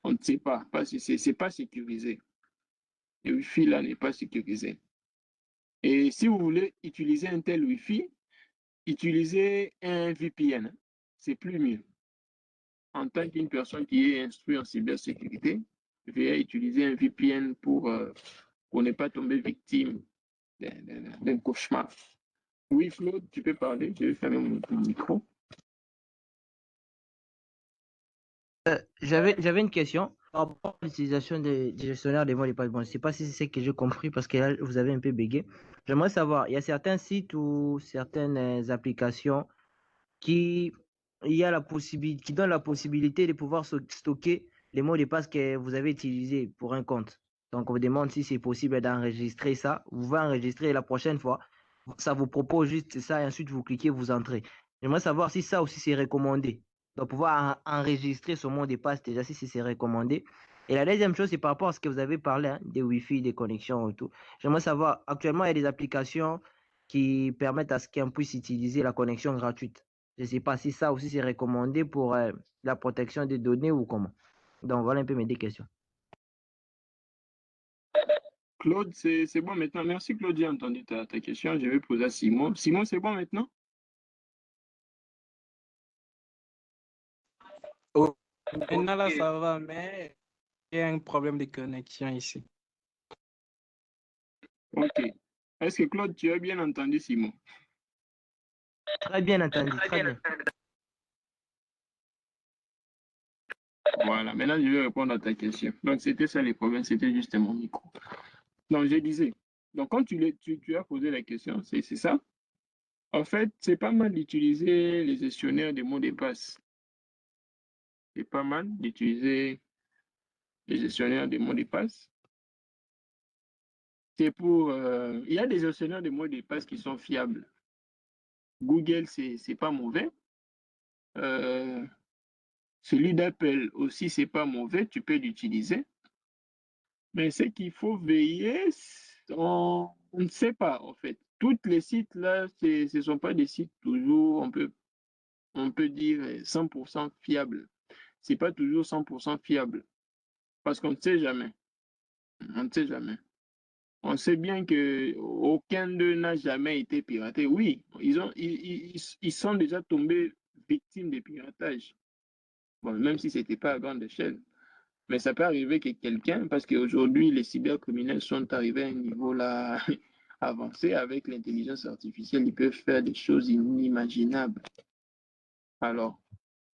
On ne sait pas, c'est pas sécurisé. Le Wi-Fi, là, n'est pas sécurisé. Et si vous voulez utiliser un tel Wi-Fi, utilisez un VPN. C'est plus mieux. En tant qu'une personne qui est instruite en cybersécurité, veuillez utiliser un VPN pour ne pas tomber victime d'un cauchemar. Oui, Claude, tu peux parler, je vais fermer mon micro. J'avais une question par rapport à l'utilisation des gestionnaires des mots de passe. Bon, je ne sais pas si c'est ce que j'ai compris parce que là, vous avez un peu bégayé. J'aimerais savoir, il y a certains sites ou certaines applications qui, il y a la possibilité, qui donnent la possibilité de pouvoir stocker les mots de passe que vous avez utilisés pour un compte. Donc, on vous demande si c'est possible d'enregistrer ça. Vous pouvez enregistrer la prochaine fois. Ça vous propose juste ça et ensuite vous cliquez, vous entrez. J'aimerais savoir si ça aussi c'est recommandé. Donc, pouvoir enregistrer son mot de passe déjà, si c'est recommandé. Et la deuxième chose, c'est par rapport à ce que vous avez parlé, hein, des Wi-Fi, des connexions et tout. J'aimerais savoir, actuellement, il y a des applications qui permettent à ce qu'on puisse utiliser la connexion gratuite. Je ne sais pas si ça aussi c'est recommandé pour la protection des données ou comment. Donc, voilà un peu mes deux questions. Claude, c'est bon maintenant. Merci Claude, j'ai entendu ta question. Je vais poser à Simon. Simon, c'est bon maintenant? Oh, maintenant, là, ça va, mais il y a un problème de connexion ici. Ok. Est-ce que Claude, tu as bien entendu Simon? Très bien entendu, très bien. Voilà, maintenant je vais répondre à ta question. Donc, c'était ça les problèmes, c'était juste mon micro. Donc, je disais, donc quand tu as posé la question, c'est ça. En fait, c'est pas mal d'utiliser les gestionnaires des mots de passe. C'est pas mal d'utiliser les gestionnaires des mots de passe. C'est pour. Il y a des gestionnaires de mots de passe qui sont fiables. Google, c'est pas mauvais. Euh, Celui d'Apple aussi, c'est pas mauvais. Tu peux l'utiliser. Mais ce qu'il faut veiller, on ne sait pas en fait. Tous les sites là, ce ne sont pas des sites toujours, on peut dire 100% fiables. C'est pas toujours 100% fiable parce qu'on ne sait jamais. On ne sait jamais. On sait bien que aucun d'eux n'a jamais été piraté. Oui, ils sont déjà tombés victimes de piratage. Bon, même si ce n'était pas à grande échelle. Mais ça peut arriver que quelqu'un, parce qu'aujourd'hui, les cybercriminels sont arrivés à un niveau là avancé avec l'intelligence artificielle, ils peuvent faire des choses inimaginables. Alors,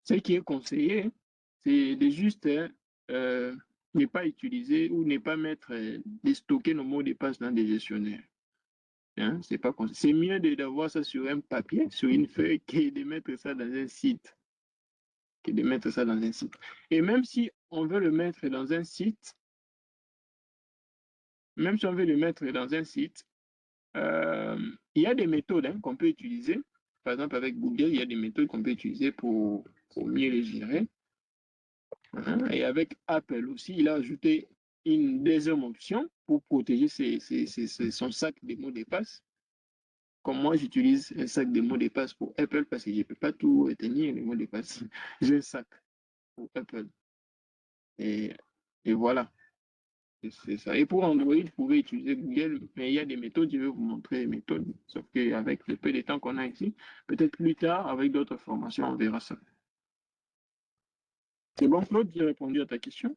ce qui est conseillé, c'est de juste ne pas utiliser ou ne pas mettre, déstocker nos mots de passe dans des gestionnaires. Hein, c'est mieux d'avoir ça sur un papier, sur une feuille, que de mettre ça dans un site. Que de mettre ça dans un site. Et même si on veut le mettre dans un site, même si on veut le mettre dans un site, il y a des méthodes hein, qu'on peut utiliser. Par exemple, avec Google, il y a des méthodes qu'on peut utiliser pour mieux les gérer. Hein. Et avec Apple aussi, il a ajouté une deuxième option pour protéger son sac de mots de passe. Comme moi, j'utilise un sac de mots de passe pour Apple parce que je ne peux pas tout retenir, les mots de passe. J'ai un sac pour Apple. Et, et voilà. C'est ça. Et pour Android, vous pouvez utiliser Google, mais il y a des méthodes, je vais vous montrer les méthodes. Sauf qu'avec le peu de temps qu'on a ici, peut-être plus tard, avec d'autres formations, on verra ça. C'est bon, Claude, j'ai répondu à ta question.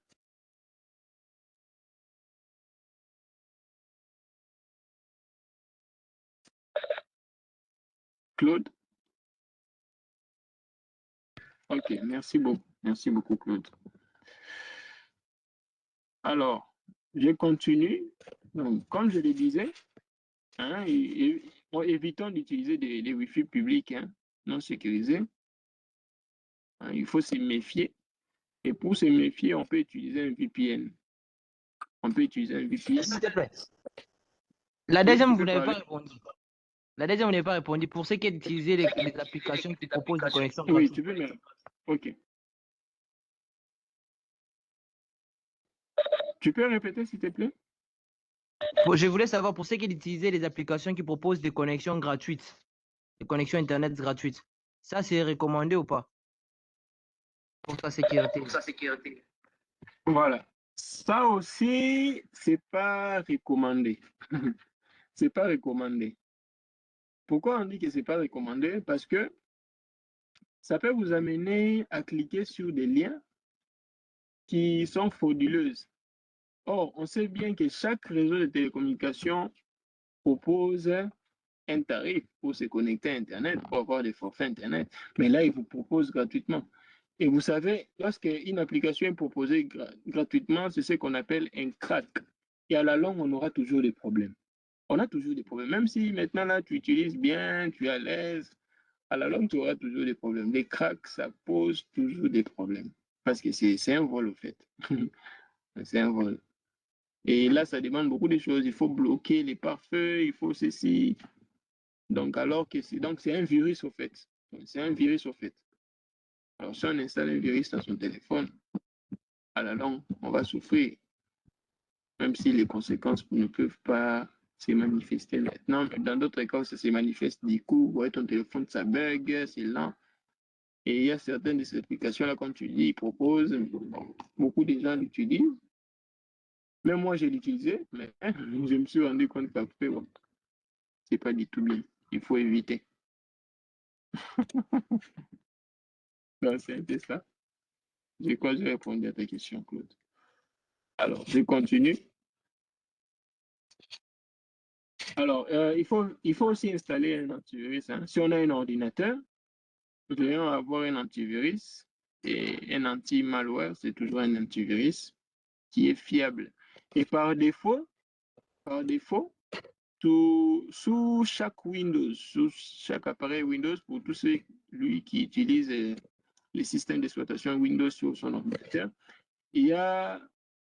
Claude? Ok, merci beaucoup. Merci beaucoup, Claude. Alors, je continue. Donc, comme je le disais, hein, évitons d'utiliser des Wi-Fi publics hein, non sécurisés. Hein, il faut se méfier. Et pour se méfier, on peut utiliser un VPN. On peut utiliser un VPN. S'il te plaît. La deuxième, vous n'avez pas répondu. La deuxième, vous n'avez pas répondu. Pour ceux qui utilisent les applications qui proposent des connexions gratuites. Oui, tu peux, mais... Ok. Tu peux répéter, s'il te plaît? Je voulais savoir pour ceux qui utilisent les applications qui proposent des connexions gratuites, des connexions Internet gratuites. Ça, c'est recommandé ou pas? Pour sa sécurité. Voilà. Ça aussi, c'est pas recommandé. C'est pas recommandé. Pourquoi on dit que c'est pas recommandé? Parce que ça peut vous amener à cliquer sur des liens qui sont frauduleuses. Or, on sait bien que chaque réseau de télécommunications propose un tarif pour se connecter à Internet, pour avoir des forfaits Internet. Mais là, il vous propose gratuitement. Et vous savez, lorsqu'une application est proposée gratuitement, c'est ce qu'on appelle un crack. Et à la longue, on aura toujours des problèmes. On a toujours des problèmes. Même si maintenant, là, tu utilises bien, tu es à l'aise, à la longue, tu auras toujours des problèmes. Les cracks, ça pose toujours des problèmes. Parce que c'est un vol, au fait. C'est un vol. Et là, ça demande beaucoup de choses. Il faut bloquer les pare-feux, il faut ceci. Donc, alors que c'est un virus, au fait. C'est un virus, au fait. Alors, si on installe un virus dans son téléphone, à la longue, on va souffrir. Même si les conséquences ne peuvent pas se manifester maintenant. Mais dans d'autres cas, ça se manifeste du coup. Ouais, ton téléphone, ça bug, c'est lent. Et il y a certaines de ces applications-là, comme tu dis, ils proposent. Bon, beaucoup de gens l'utilisent. Même moi, j'ai l'utilisé, mais je me suis rendu compte qu'après, bon, c'est pas du tout bien. Il faut éviter. Donc, c'est un peu ça. Je crois que j'ai répondu à ta question, Claude. Alors, je continue. Alors, il faut aussi installer un antivirus, hein. Si on a un ordinateur, nous devons avoir un antivirus et un anti-malware, c'est toujours un antivirus qui est fiable. Et par défaut, sous chaque Windows, sous chaque appareil Windows, pour tous ceux lui qui utilise les systèmes d'exploitation Windows sur son ordinateur, il y a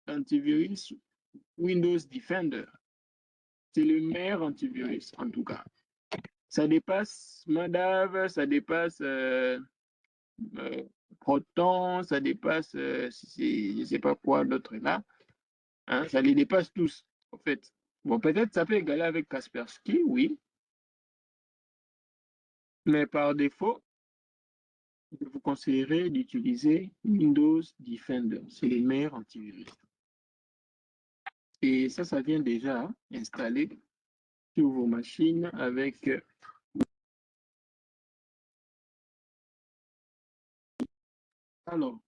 l'antivirus Windows Defender. C'est le meilleur antivirus, en tout cas. Ça dépasse Madav, ça dépasse Proton, ça dépasse, je ne sais pas quoi d'autre là. Hein, ça les dépasse tous, en fait. Bon, peut-être ça peut égaler avec Kaspersky, oui. Mais par défaut, je vous conseillerais d'utiliser Windows Defender. C'est le meilleur antivirus. Et ça vient déjà installé sur vos machines avec... Alors,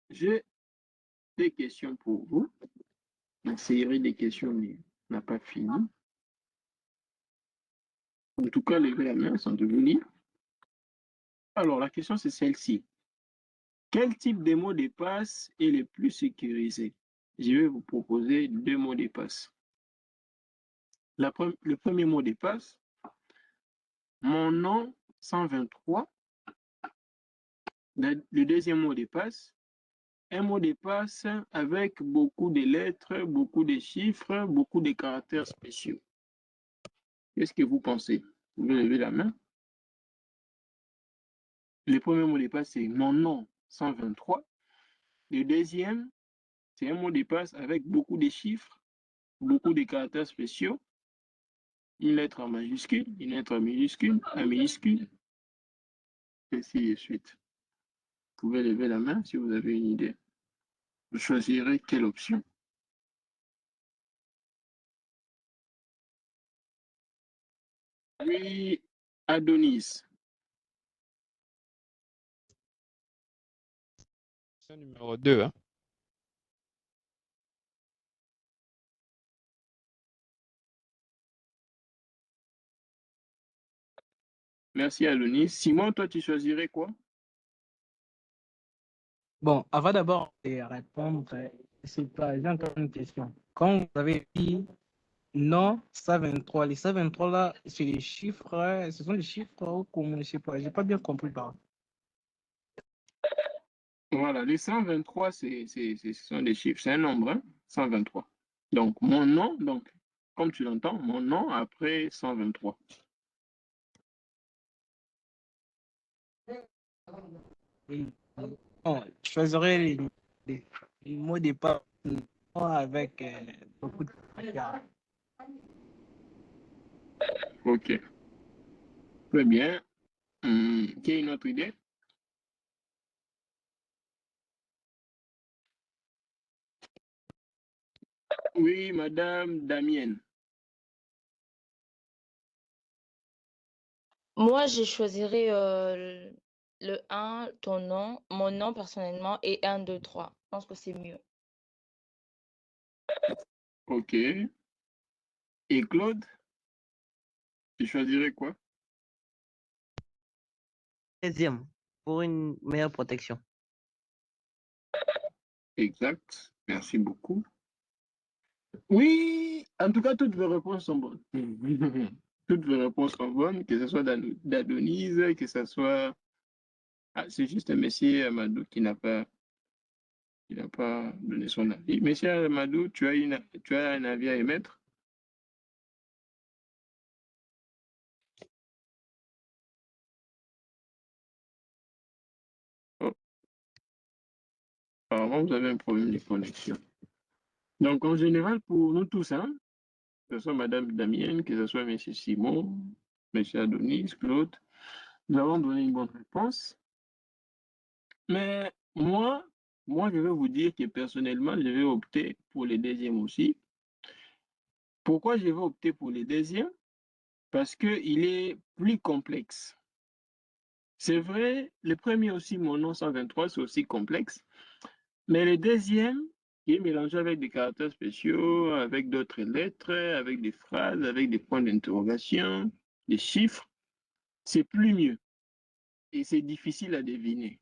j'ai des questions pour vous. La série des questions n'a pas fini. En tout cas, levez la main sans devenir. Alors, la question, c'est celle-ci. Quel type de mot de passe est le plus sécurisé? Je vais vous proposer 2 mots de passe. Le premier mot de passe, mon nom 123. Le deuxième mot de passe, un mot de passe avec beaucoup de lettres, beaucoup de chiffres, beaucoup de caractères spéciaux. Qu'est-ce que vous pensez? Vous pouvez lever la main. Le premier mot de passe, c'est mon nom 123. Le deuxième, c'est un mot de passe avec beaucoup de chiffres, beaucoup de caractères spéciaux, une lettre en majuscule, une lettre en minuscule, un minuscule, et ainsi de suite. Vous pouvez lever la main si vous avez une idée. Vous choisirez quelle option. Oui, Adonis. Numéro 2, hein. Merci Adonis. Simon, toi, tu choisirais quoi? Bon, avant d'abord de répondre, c'est pas, j'ai encore une question. Quand vous avez dit non 123, les 123 là, c'est les chiffres, ce sont les chiffres ou comment, je sais pas, j'ai pas bien compris par. Voilà, les 123, ce sont des chiffres, c'est un nombre, hein, 123. Donc, mon nom, donc, comme tu l'entends, mon nom après 123. Bon, je choisirais les mots de passe avec beaucoup de caractères. OK. Très bien. Quelle est une autre idée? Oui, Madame Damienne. Moi, je choisirais le 1, ton nom, mon nom personnellement, et 1, 2, 3. Je pense que c'est mieux. OK. Et Claude, tu choisirais quoi? 13e. pour une meilleure protection. Exact. Merci beaucoup. Oui, en tout cas, toutes vos réponses sont bonnes. Toutes vos réponses sont bonnes, que ce soit d'Adonis, que ce soit... Ah, c'est juste un monsieur Amadou qui n'a pas donné son avis. Monsieur Amadou, tu as un avis à émettre? Oh, apparemment, vous avez un problème de connexion. Donc, en général, pour nous tous, hein, que ce soit Madame Damienne, que ce soit Monsieur Simon, Monsieur Adonis, Claude, nous avons donné une bonne réponse. Mais moi, je vais vous dire que personnellement, je vais opter pour les deuxièmes aussi. Pourquoi je vais opter pour les deuxièmes? Parce qu'il est plus complexe. C'est vrai, le premier aussi, mon nom 123, c'est aussi complexe. Mais le deuxième, qui est mélangé avec des caractères spéciaux, avec d'autres lettres, avec des phrases, avec des points d'interrogation, des chiffres, c'est plus mieux. Et c'est difficile à deviner.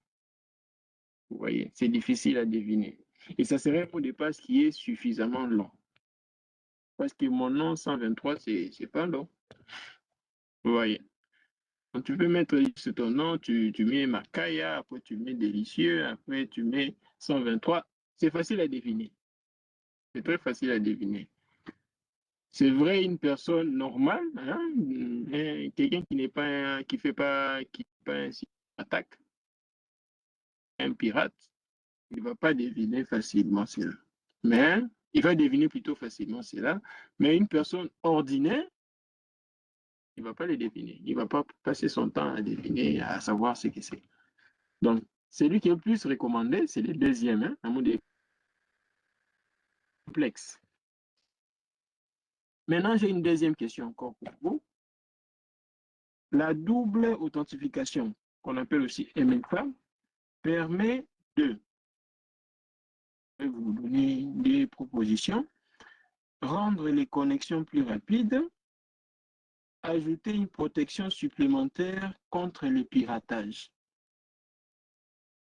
Vous voyez, c'est difficile à deviner. Et ça serait un mot de passe qui est suffisamment long. Parce que mon nom 123, c'est pas long. Vous voyez. Donc, tu peux mettre juste ton nom, tu mets Makaya, après tu mets délicieux, après tu mets 123. C'est facile à deviner. C'est très facile à deviner. C'est vrai, une personne normale, hein, quelqu'un qui n'est pas, qui fait pas un attaque, un pirate, il ne va pas deviner facilement cela. Mais il va deviner plutôt facilement cela. Mais une personne ordinaire, il ne va pas les deviner. Il ne va pas passer son temps à deviner, à savoir ce que c'est. Donc, celui qui est le plus recommandé, c'est le deuxième, hein, un mot de complexe. Maintenant, j'ai une deuxième question encore pour vous. La double authentification, qu'on appelle aussi MFA, permet de, je vais vous donner des propositions, rendre les connexions plus rapides, ajouter une protection supplémentaire contre le piratage.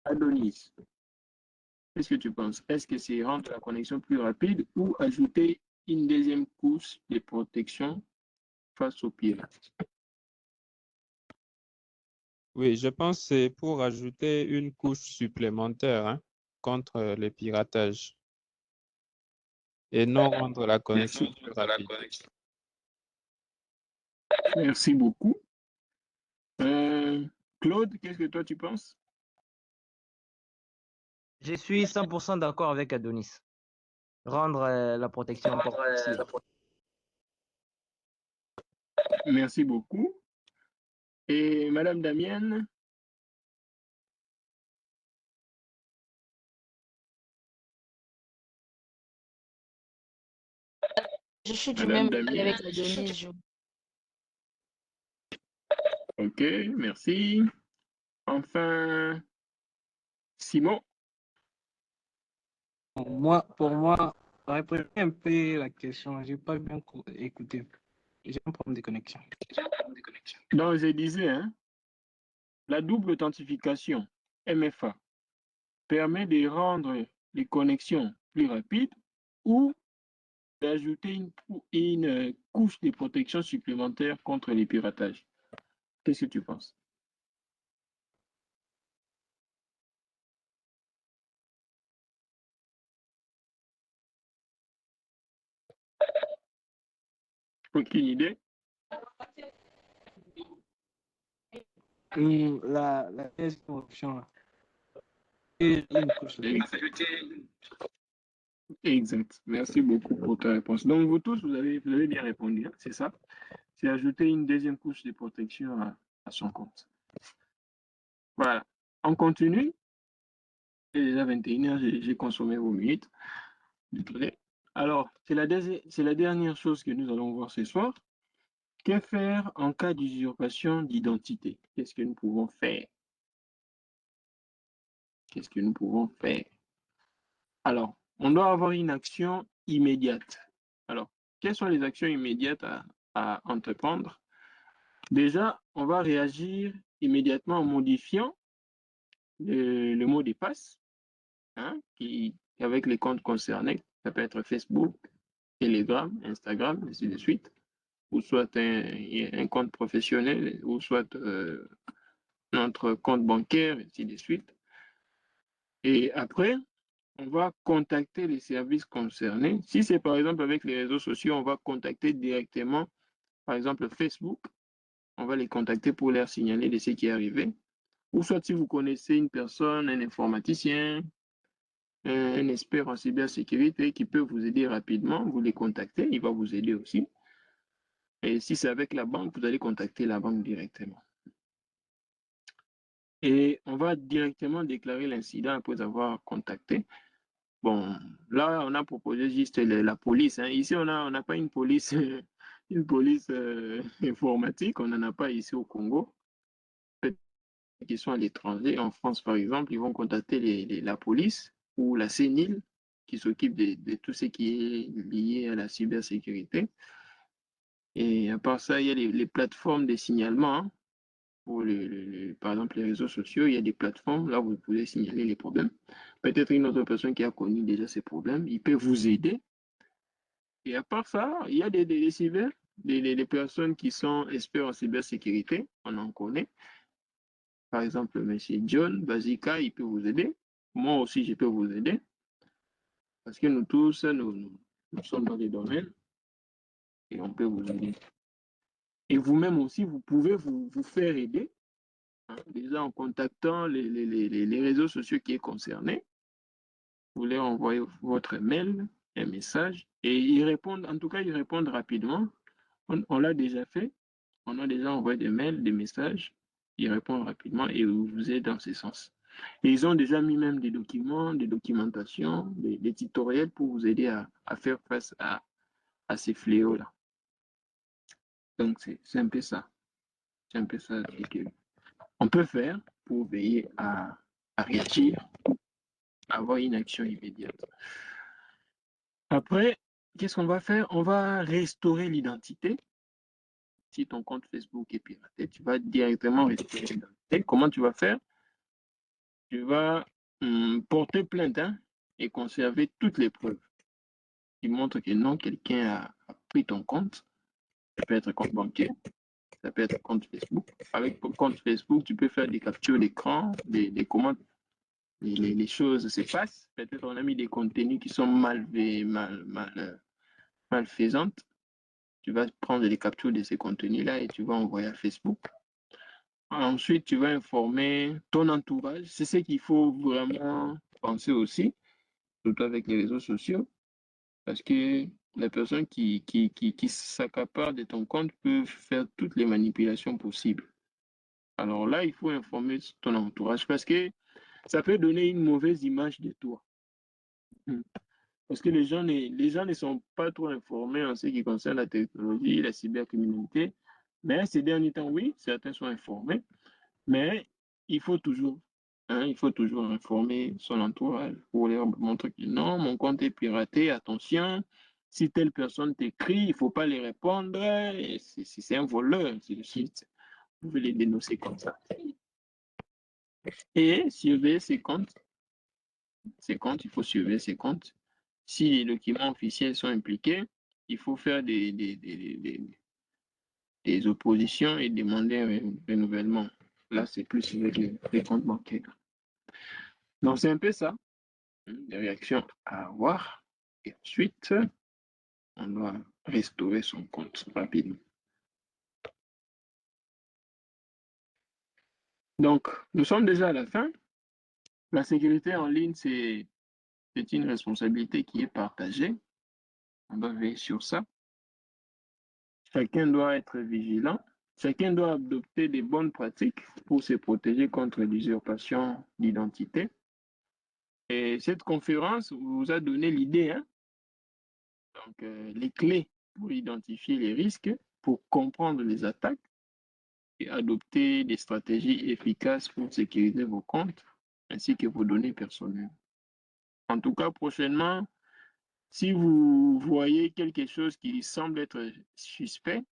Adonis, qu'est-ce que tu penses? Est-ce que c'est rendre la connexion plus rapide ou ajouter une deuxième couche de protection face aux pirates? Oui, je pense que c'est pour ajouter une couche supplémentaire, hein, contre les piratages et non rendre la connexion plus rapide. Merci beaucoup. Claude, qu'est-ce que toi tu penses? Je suis 100% d'accord avec Adonis. Rendre la protection encore plus. Merci beaucoup. Et Madame Damienne? Je suis du Madame même avis Damienne. avec Adonis. Ok, merci. Enfin, Simon. Pour moi, répondez un peu la question. Je n'ai pas bien écouté. J'ai un problème de connexion. Donc, je disais, hein, la double authentification, MFA, permet de rendre les connexions plus rapides ou d'ajouter une couche de protection supplémentaire contre les piratages. Qu'est-ce que tu penses? Aucune idée? La deuxième option, là. Et une couche là. Exact. Merci beaucoup pour ta réponse. Donc, vous tous, vous avez bien répondu, hein, c'est ça? C'est ajouter une deuxième couche de protection à son compte. Voilà. On continue. Il est déjà 21h, j'ai consommé vos minutes. Désolé. Alors, c'est la dernière chose que nous allons voir ce soir. Que faire en cas d'usurpation d'identité? Qu'est-ce que nous pouvons faire? Qu'est-ce que nous pouvons faire? Alors, on doit avoir une action immédiate. Alors, quelles sont les actions immédiates à entreprendre? Déjà, on va réagir immédiatement en modifiant le mot de passe, hein, avec les comptes concernés. Ça peut être Facebook, Telegram, Instagram, ainsi de suite, ou soit un compte professionnel, ou soit notre compte bancaire, ainsi de suite. Et après, on va contacter les services concernés. Si c'est par exemple avec les réseaux sociaux, on va contacter directement, par exemple Facebook, on va les contacter pour leur signaler de ce qui est arrivé. Ou soit si vous connaissez une personne, un informaticien, un expert en cybersécurité qui peut vous aider rapidement, vous les contactez, il va vous aider aussi. Et si c'est avec la banque, vous allez contacter la banque directement. Et on va directement déclarer l'incident après avoir contacté. Bon, là, on a proposé juste la police. Hein. Ici, on n'a pas une police, une police informatique. On n'en a pas ici au Congo. Qui sont à l'étranger, en France, par exemple, ils vont contacter la police ou la CNIL qui s'occupe de tout ce qui est lié à la cybersécurité. Et à part ça, il y a les plateformes de signalement. Hein. Pour par exemple, les réseaux sociaux, il y a des plateformes, là, vous pouvez signaler les problèmes. Peut-être une autre personne qui a connu déjà ces problèmes, il peut vous aider. Et à part ça, il y a des cyber, des personnes qui sont experts en cybersécurité, on en connaît. Par exemple, M. John Bazika, il peut vous aider. Moi aussi, je peux vous aider. Parce que nous tous, nous sommes dans les domaines et on peut vous aider. Et vous-même aussi, vous pouvez vous faire aider, hein, déjà en contactant les réseaux sociaux qui est concerné. Vous leur envoyez votre mail, un message, et ils répondent, en tout cas, ils répondent rapidement. On l'a déjà fait. On a déjà envoyé des mails, des messages. Ils répondent rapidement et vous aident dans ce sens. Et ils ont déjà mis même des documents, des documentations, des tutoriels pour vous aider à faire face à ces fléaux-là. Donc, c'est un peu ça. C'est un peu ça qu'on peut faire pour veiller à réagir, à avoir une action immédiate. Après, qu'est-ce qu'on va faire? On va restaurer l'identité. Si ton compte Facebook est piraté, tu vas directement restaurer l'identité. Comment tu vas faire? Tu vas porter plainte, hein, et conserver toutes les preuves qui montrent que non, quelqu'un a pris ton compte. Ça peut être compte bancaire, ça peut être compte Facebook. Avec ton compte Facebook, tu peux faire des captures d'écran, des commandes. Les choses se passent. Peut-être on a mis des contenus qui sont malfaisantes. Tu vas prendre des captures de ces contenus-là et tu vas envoyer à Facebook. Ensuite, tu vas informer ton entourage. C'est ce qu'il faut vraiment penser aussi, surtout avec les réseaux sociaux, parce que les personnes qui s'accaparent de ton compte peuvent faire toutes les manipulations possibles. Alors là, il faut informer ton entourage parce que ça peut donner une mauvaise image de toi. Parce que les gens ne sont pas trop informés en ce qui concerne la technologie, la cybercriminalité. Mais ces derniers temps, oui, certains sont informés. Mais il faut toujours informer son entourage pour leur montrer que non, mon compte est piraté, attention. Si telle personne t'écrit, il ne faut pas les répondre. C'est un voleur, c'est le suite. Vous pouvez les dénoncer comme ça. Et surveiller ses comptes. Il faut surveiller ses comptes. Si les documents officiels sont impliqués, il faut faire des oppositions et demander un renouvellement. Là, c'est plus avec les comptes bancaires. Donc, c'est un peu ça, les réactions à avoir. Et ensuite, on doit restaurer son compte rapidement. Donc, nous sommes déjà à la fin. La sécurité en ligne, c'est une responsabilité qui est partagée. On doit veiller sur ça. Chacun doit être vigilant. Chacun doit adopter des bonnes pratiques pour se protéger contre l'usurpation d'identité. Et cette conférence vous a donné l'idée, hein? Donc, les clés pour identifier les risques, pour comprendre les attaques et adopter des stratégies efficaces pour sécuriser vos comptes ainsi que vos données personnelles. En tout cas, prochainement, si vous voyez quelque chose qui semble être suspect,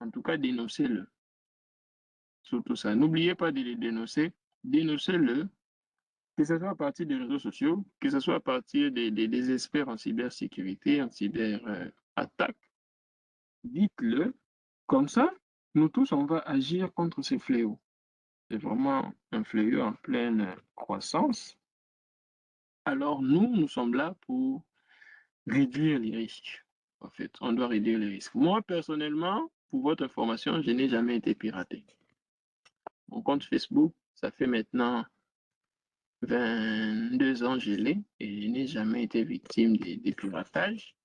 en tout cas, dénoncez-le. Surtout ça. N'oubliez pas de les dénoncer dénoncez-le, que ce soit à partir des réseaux sociaux, que ce soit à partir des experts en cybersécurité, en cyberattaque. Dites-le, comme ça, nous tous, on va agir contre ces fléaux. C'est vraiment un fléau en pleine croissance. Alors nous sommes là pour réduire les risques. En fait, on doit réduire les risques. Moi, personnellement, pour votre information, je n'ai jamais été piraté. Mon compte Facebook, ça fait maintenant 22 ans que je l'ai et je n'ai jamais été victime des piratages.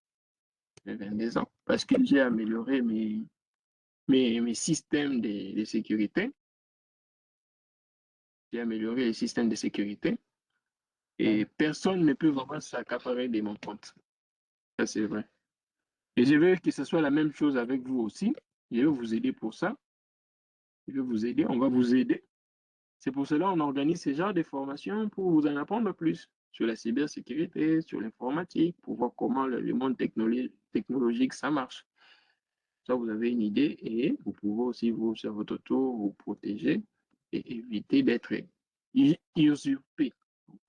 J'ai 22 ans parce que j'ai amélioré mes systèmes de sécurité. J'ai amélioré les systèmes de sécurité et personne ne peut vraiment s'accaparer de mon compte. Ça, c'est vrai. Et je veux que ce soit la même chose avec vous aussi. Je vais vous aider pour ça. Je vais vous aider, on va vous aider. C'est pour cela qu'on organise ce genre de formations pour vous en apprendre plus sur la cybersécurité, sur l'informatique, pour voir comment le monde technologique, ça marche. Ça, vous avez une idée et vous pouvez aussi, vous, sur votre tour, vous protéger et éviter d'être usurpé.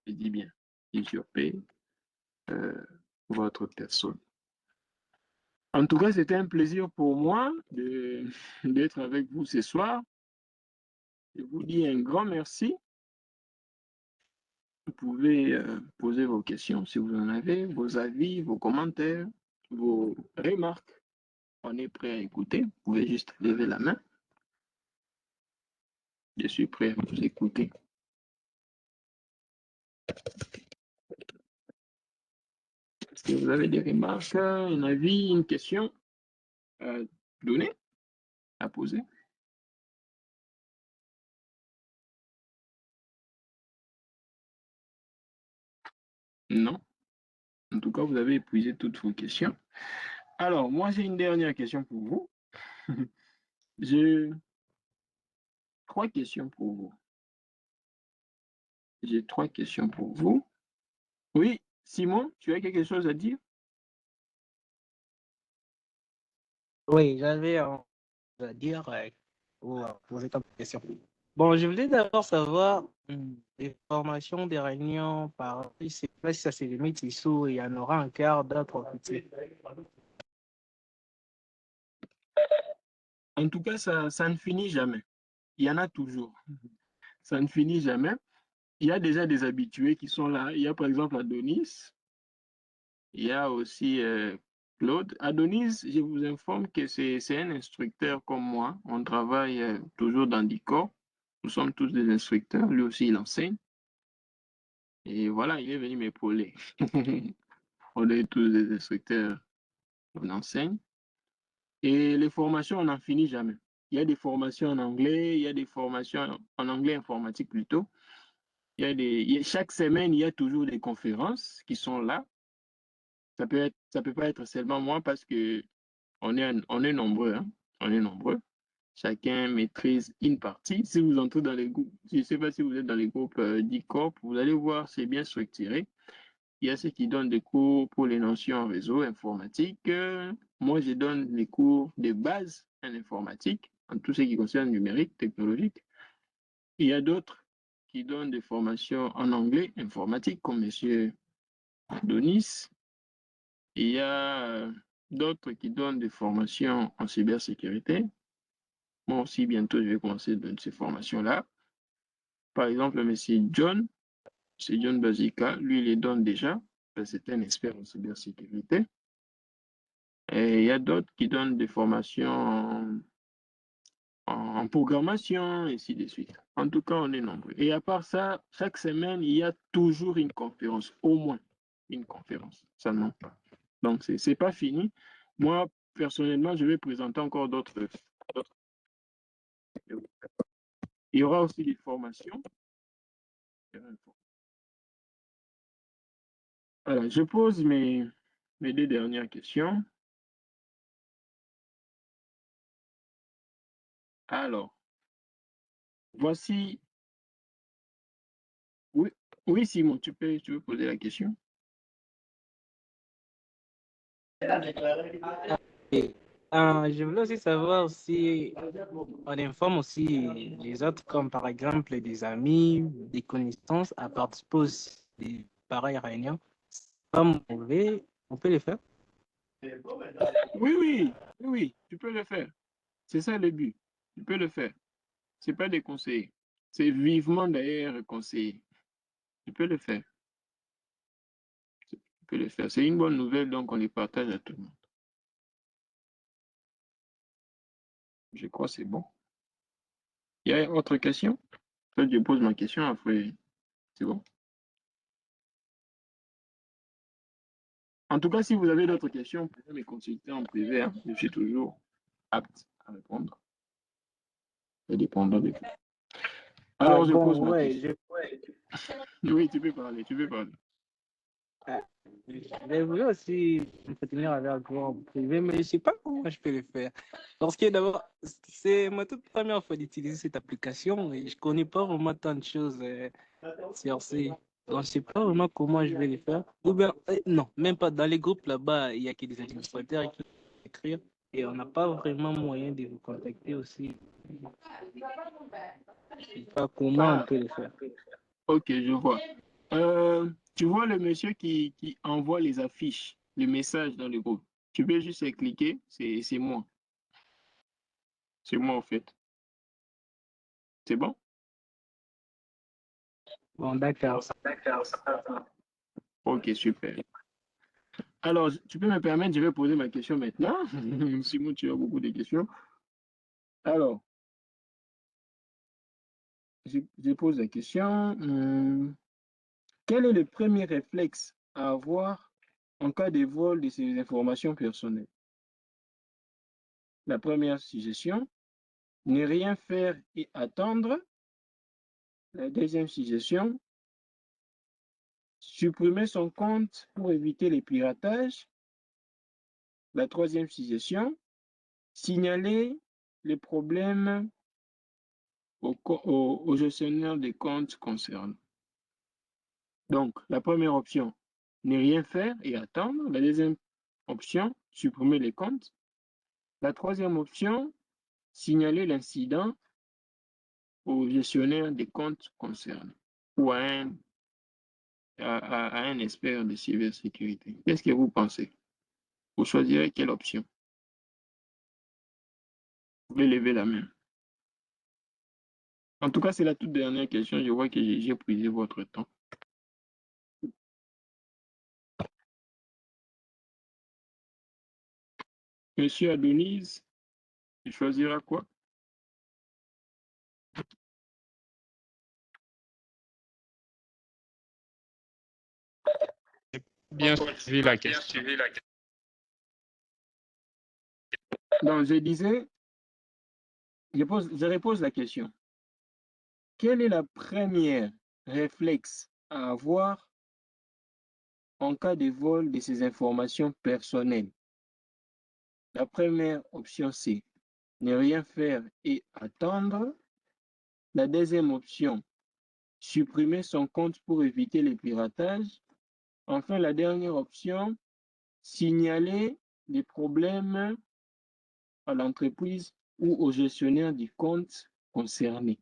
Je dis bien, usurper votre personne. En tout cas, c'était un plaisir pour moi d'être avec vous ce soir. Je vous dis un grand merci. Vous pouvez poser vos questions si vous en avez, vos avis, vos commentaires, vos remarques. On est prêt à écouter. Vous pouvez juste lever la main. Je suis prêt à vous écouter. Est-ce que vous avez des remarques, un avis, une question à donner, à poser? Non. En tout cas, vous avez épuisé toutes vos questions. Alors, moi, j'ai une dernière question pour vous. J'ai 3 questions pour vous. J'ai 3 questions pour vous. Oui, Simon, tu as quelque chose à dire? Oui, j'avais à dire pour poser comme question. Bon, je voulais d'abord savoir les formations des réunions par je sais pas si ça se limite ici ou il y en aura encore d'autres officiers. En tout cas, ça ne finit jamais. Il y en a toujours. Ça ne finit jamais. Il y a déjà des habitués qui sont là. Il y a par exemple Adonis. Il y a aussi Claude. Adonis, je vous informe que c'est un instructeur comme moi. On travaille toujours dans DICOR. Nous sommes tous des instructeurs. Lui aussi, il enseigne. Et voilà, il est venu m'épauler. On est tous des instructeurs. On enseigne. Et les formations, on n'en finit jamais. Il y a des formations en anglais, il y a des formations en anglais informatique plutôt. Chaque semaine, il y a toujours des conférences qui sont là. Ça peut pas être seulement moi parce que on est nombreux, hein. On est nombreux. Chacun maîtrise une partie. Si vous entrez dans les groupes, je ne sais pas si vous êtes dans les groupes d'ICOP, vous allez voir, c'est bien structuré. Il y a ceux qui donnent des cours pour les notions en réseau informatique. Moi, je donne les cours de base en informatique, en tout ce qui concerne numérique, technologique. Il y a d'autres qui donnent des formations en anglais informatique, comme M. Donis. Il y a d'autres qui donnent des formations en cybersécurité. Moi aussi, bientôt, je vais commencer à donner ces formations-là. Par exemple, M. John, c'est John Bazika, lui, il les donne déjà. C'est un expert en cybersécurité. Et il y a d'autres qui donnent des formations en programmation, et ainsi de suite. En tout cas, on est nombreux. Et à part ça, chaque semaine, il y a toujours une conférence, au moins une conférence. Ça ne manque pas. Donc, ce n'est pas fini. Moi, personnellement, je vais présenter encore d'autres. Il y aura aussi des formations. Voilà, je pose mes 2 dernières questions. Alors, voici. Oui, oui, Simon, tu peux poser la question. Et Je voulais aussi savoir si on informe aussi les autres, comme par exemple des amis, des connaissances, à participer aussi à des pareilles réunions. C'est pas mauvais, on peut les faire. Oui, oui, oui, oui, tu peux le faire. C'est ça le but. Tu peux le faire. C'est pas des conseils. C'est vivement d'ailleurs conseillé. Tu peux le faire. Tu peux le faire. C'est une bonne nouvelle, donc on les partage à tout le monde. Je crois que c'est bon. Il y a autre question? Toi, je pose ma question après. C'est bon? En tout cas, si vous avez d'autres questions, vous pouvez me consulter en privé, hein. Je suis toujours apte à répondre. Ça dépendra de vous. Alors, je pose Bon, ma ouais, question. Oui, tu peux parler, tu peux parler. je voulais aussi entretenir avec vous en privé, mais je ne sais pas comment je peux le faire. Parce que d'abord, c'est ma toute première fois d'utiliser cette application et je ne connais pas vraiment tant de choses sur ces. Donc, je ne sais pas vraiment comment je vais le faire. Ou bien, non, même pas dans les groupes là-bas, il n'y a que des administrateurs qui écrivent et on n'a pas vraiment moyen de vous contacter aussi. Je ne sais pas comment on peut le faire. Ok, je vois. Tu vois le monsieur qui envoie les affiches, le message dans le groupe. Tu peux juste cliquer, c'est moi. C'est moi, en fait. C'est bon? Bon, d'accord. Ok, super. Alors, tu peux me permettre, je vais poser ma question maintenant. Simon, tu as beaucoup de questions. Alors, je pose la question. Quel est le premier réflexe à avoir en cas de vol de ces informations personnelles? La première suggestion, ne rien faire et attendre. La deuxième suggestion, supprimer son compte pour éviter les piratages. La troisième suggestion, signaler les problèmes au gestionnaire des comptes concernés. Donc, la première option, ne rien faire et attendre. La deuxième option, supprimer les comptes. La troisième option, signaler l'incident au gestionnaire des comptes concernés ou à un expert de cybersécurité. Qu'est-ce que vous pensez? Vous choisirez quelle option? Vous pouvez lever la main. En tout cas, c'est la toute dernière question. Je vois que j'ai épuisé votre temps. Monsieur Adonis, il choisira quoi? Bien suivi la question. Donc, je disais, je repose la question. Quelle est la première réflexe à avoir en cas de vol de ces informations personnelles? La première option, c'est ne rien faire et attendre. La deuxième option, supprimer son compte pour éviter les piratages. Enfin, la dernière option, signaler les problèmes à l'entreprise ou au gestionnaire du compte concerné.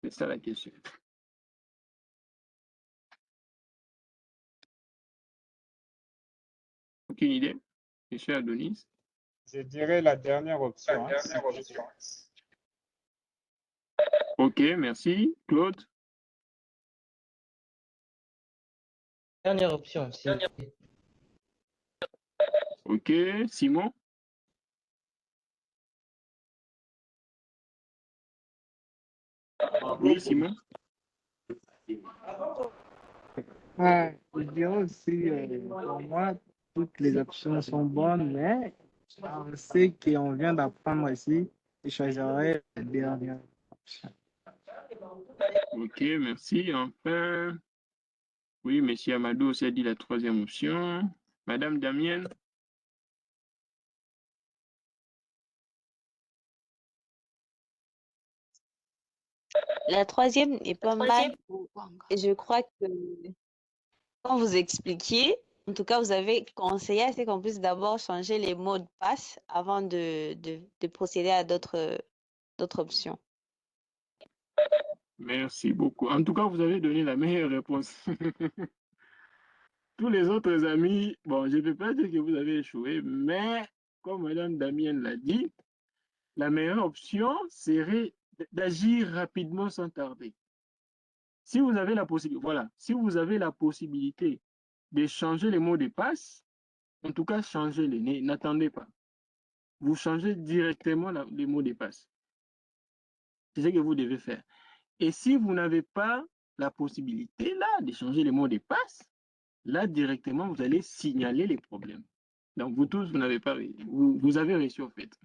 C'est ça la question. Aucune idée? Monsieur Adonis? Je dirais la dernière option. Ok, merci. Claude? Dernière option, s'il vous plaît. Ok, Simon? Oui, Simon? Je dirais aussi, pour moi, toutes les options sont bonnes, mais on sait qu'on vient d'apprendre ici, je choisirais la dernière option. Ok, merci. Enfin, oui, monsieur Amadou aussi a dit la troisième option. Madame Damienne? La troisième est pas mal. Je crois que quand vous expliquiez, En tout cas, vous avez conseillé à ce qu'on puisse d'abord changer les mots de passe avant de procéder à d'autres options. Merci beaucoup. En tout cas, vous avez donné la meilleure réponse. Tous les autres amis, bon, je ne peux pas dire que vous avez échoué, mais comme Madame Damienne l'a dit, la meilleure option serait d'agir rapidement sans tarder. Si vous avez la possibilité, voilà, si vous avez la possibilité de changer les mots de passe, en tout cas, changez-les, n'attendez pas. Vous changez directement les mots de passe. C'est ce que vous devez faire. Et si vous n'avez pas la possibilité, là, de changer les mots de passe, là, directement, vous allez signaler les problèmes. Donc, vous tous, vous n'avez pas réussi. Vous avez réussi, en fait.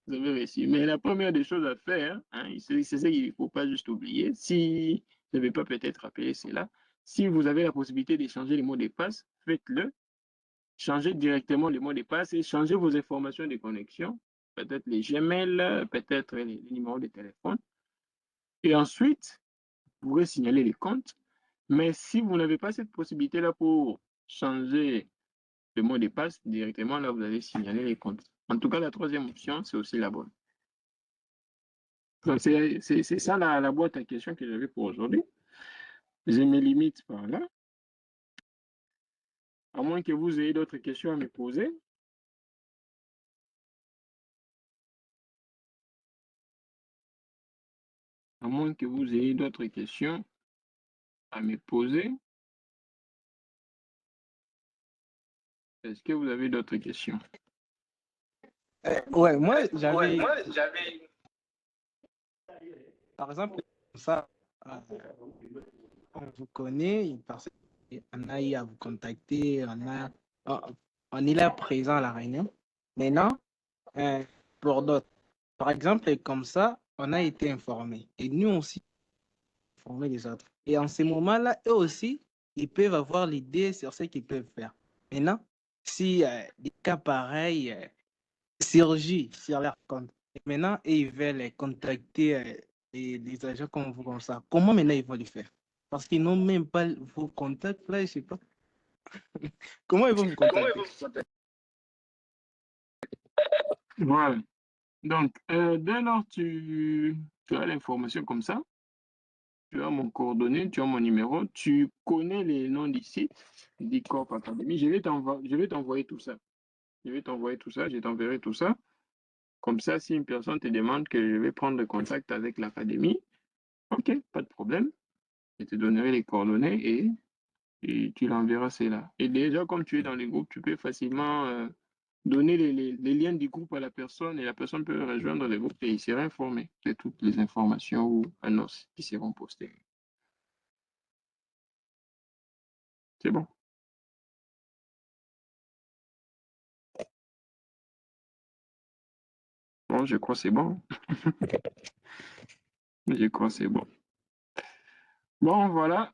Vous avez réussi. Mais la première des choses à faire, hein, c'est ce qu'il ne faut pas juste oublier. Si vous n'avez pas peut-être rappelé cela, si vous avez la possibilité de changer les mots de passe, faites-le. Changez directement les mots de passe et changez vos informations de connexion, peut-être les Gmail, peut-être les numéros de téléphone. Et ensuite, vous pourrez signaler les comptes. Mais si vous n'avez pas cette possibilité-là pour changer le mot de passe directement, là, vous allez signaler les comptes. En tout cas, la troisième option, c'est aussi la bonne. Donc, c'est ça la boîte à questions que j'avais pour aujourd'hui. J'ai mes limites par là. À moins que vous ayez d'autres questions à me poser. À moins que vous ayez d'autres questions à me poser. Est-ce que vous avez d'autres questions? Ouais, moi, j'avais, par exemple, ça, on vous connaît, parce qu'on a eu à vous contacter, on est là présent à la réunion. Maintenant, pour d'autres, par exemple, comme ça, on a été informés. Et nous aussi, informer les autres. Et en ces moments-là, eux aussi, ils peuvent avoir l'idée sur ce qu'ils peuvent faire. Maintenant, si des cas pareils surgissent sur leur compte, et maintenant, ils veulent contacter les agents comme vous, comme ça, comment maintenant ils vont le faire? Parce qu'ils n'ont même pas vos contacts, là, je ne sais pas. Comment ils vont vous contacter? Voilà. Donc, dès lors tu as l'information comme ça, tu as mon coordonnées, tu as mon numéro, tu connais les noms des sites d'ICOP Academy. Je vais t'envoyer tout ça. Je t'enverrai tout ça. Comme ça, si une personne te demande que je vais prendre contact avec l'académie, ok, pas de problème. Je te donnerai les coordonnées et tu l'enverras cela. Et déjà, comme tu es dans les groupes, tu peux facilement donner les liens du groupe à la personne et la personne peut rejoindre le groupe et il sera informé de toutes les informations ou annonces qui seront postées. C'est bon. Bon, je crois que c'est bon. Je crois que c'est bon. Bon, voilà.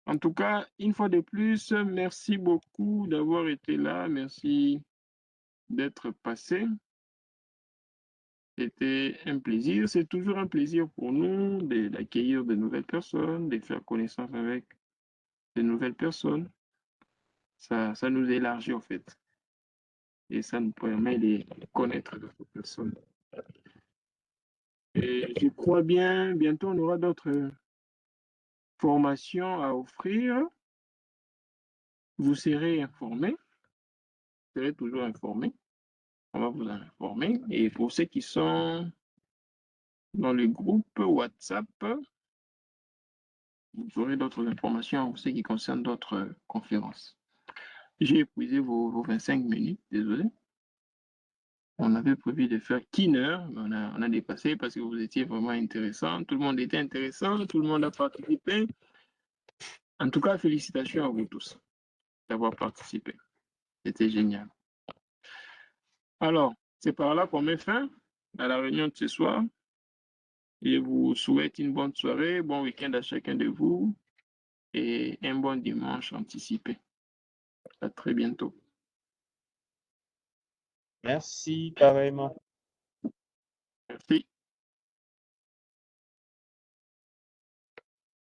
En tout cas, une fois de plus, merci beaucoup d'avoir été là. Merci d'être passé. C'était un plaisir. C'est toujours un plaisir pour nous d'accueillir de nouvelles personnes, de faire connaissance avec de nouvelles personnes. Ça nous élargit en fait. Et ça nous permet de connaître d'autres personnes. Et je crois bien, bientôt on aura d'autres formations à offrir. Vous serez informés. Vous serez toujours informés. On va vous en informer. Et pour ceux qui sont dans le groupe WhatsApp, vous aurez d'autres informations pour ce qui concerne d'autres conférences. J'ai épuisé vos 25 minutes, désolé. On avait prévu de faire qu'une heure, mais on a dépassé parce que vous étiez vraiment intéressant. Tout le monde était intéressant, tout le monde a participé. En tout cas, félicitations à vous tous d'avoir participé. C'était génial. Alors, c'est par là qu'on met fin à la réunion de ce soir. Je vous souhaite une bonne soirée, bon week-end à chacun de vous et un bon dimanche anticipé. À très bientôt. Merci, pareillement. Merci.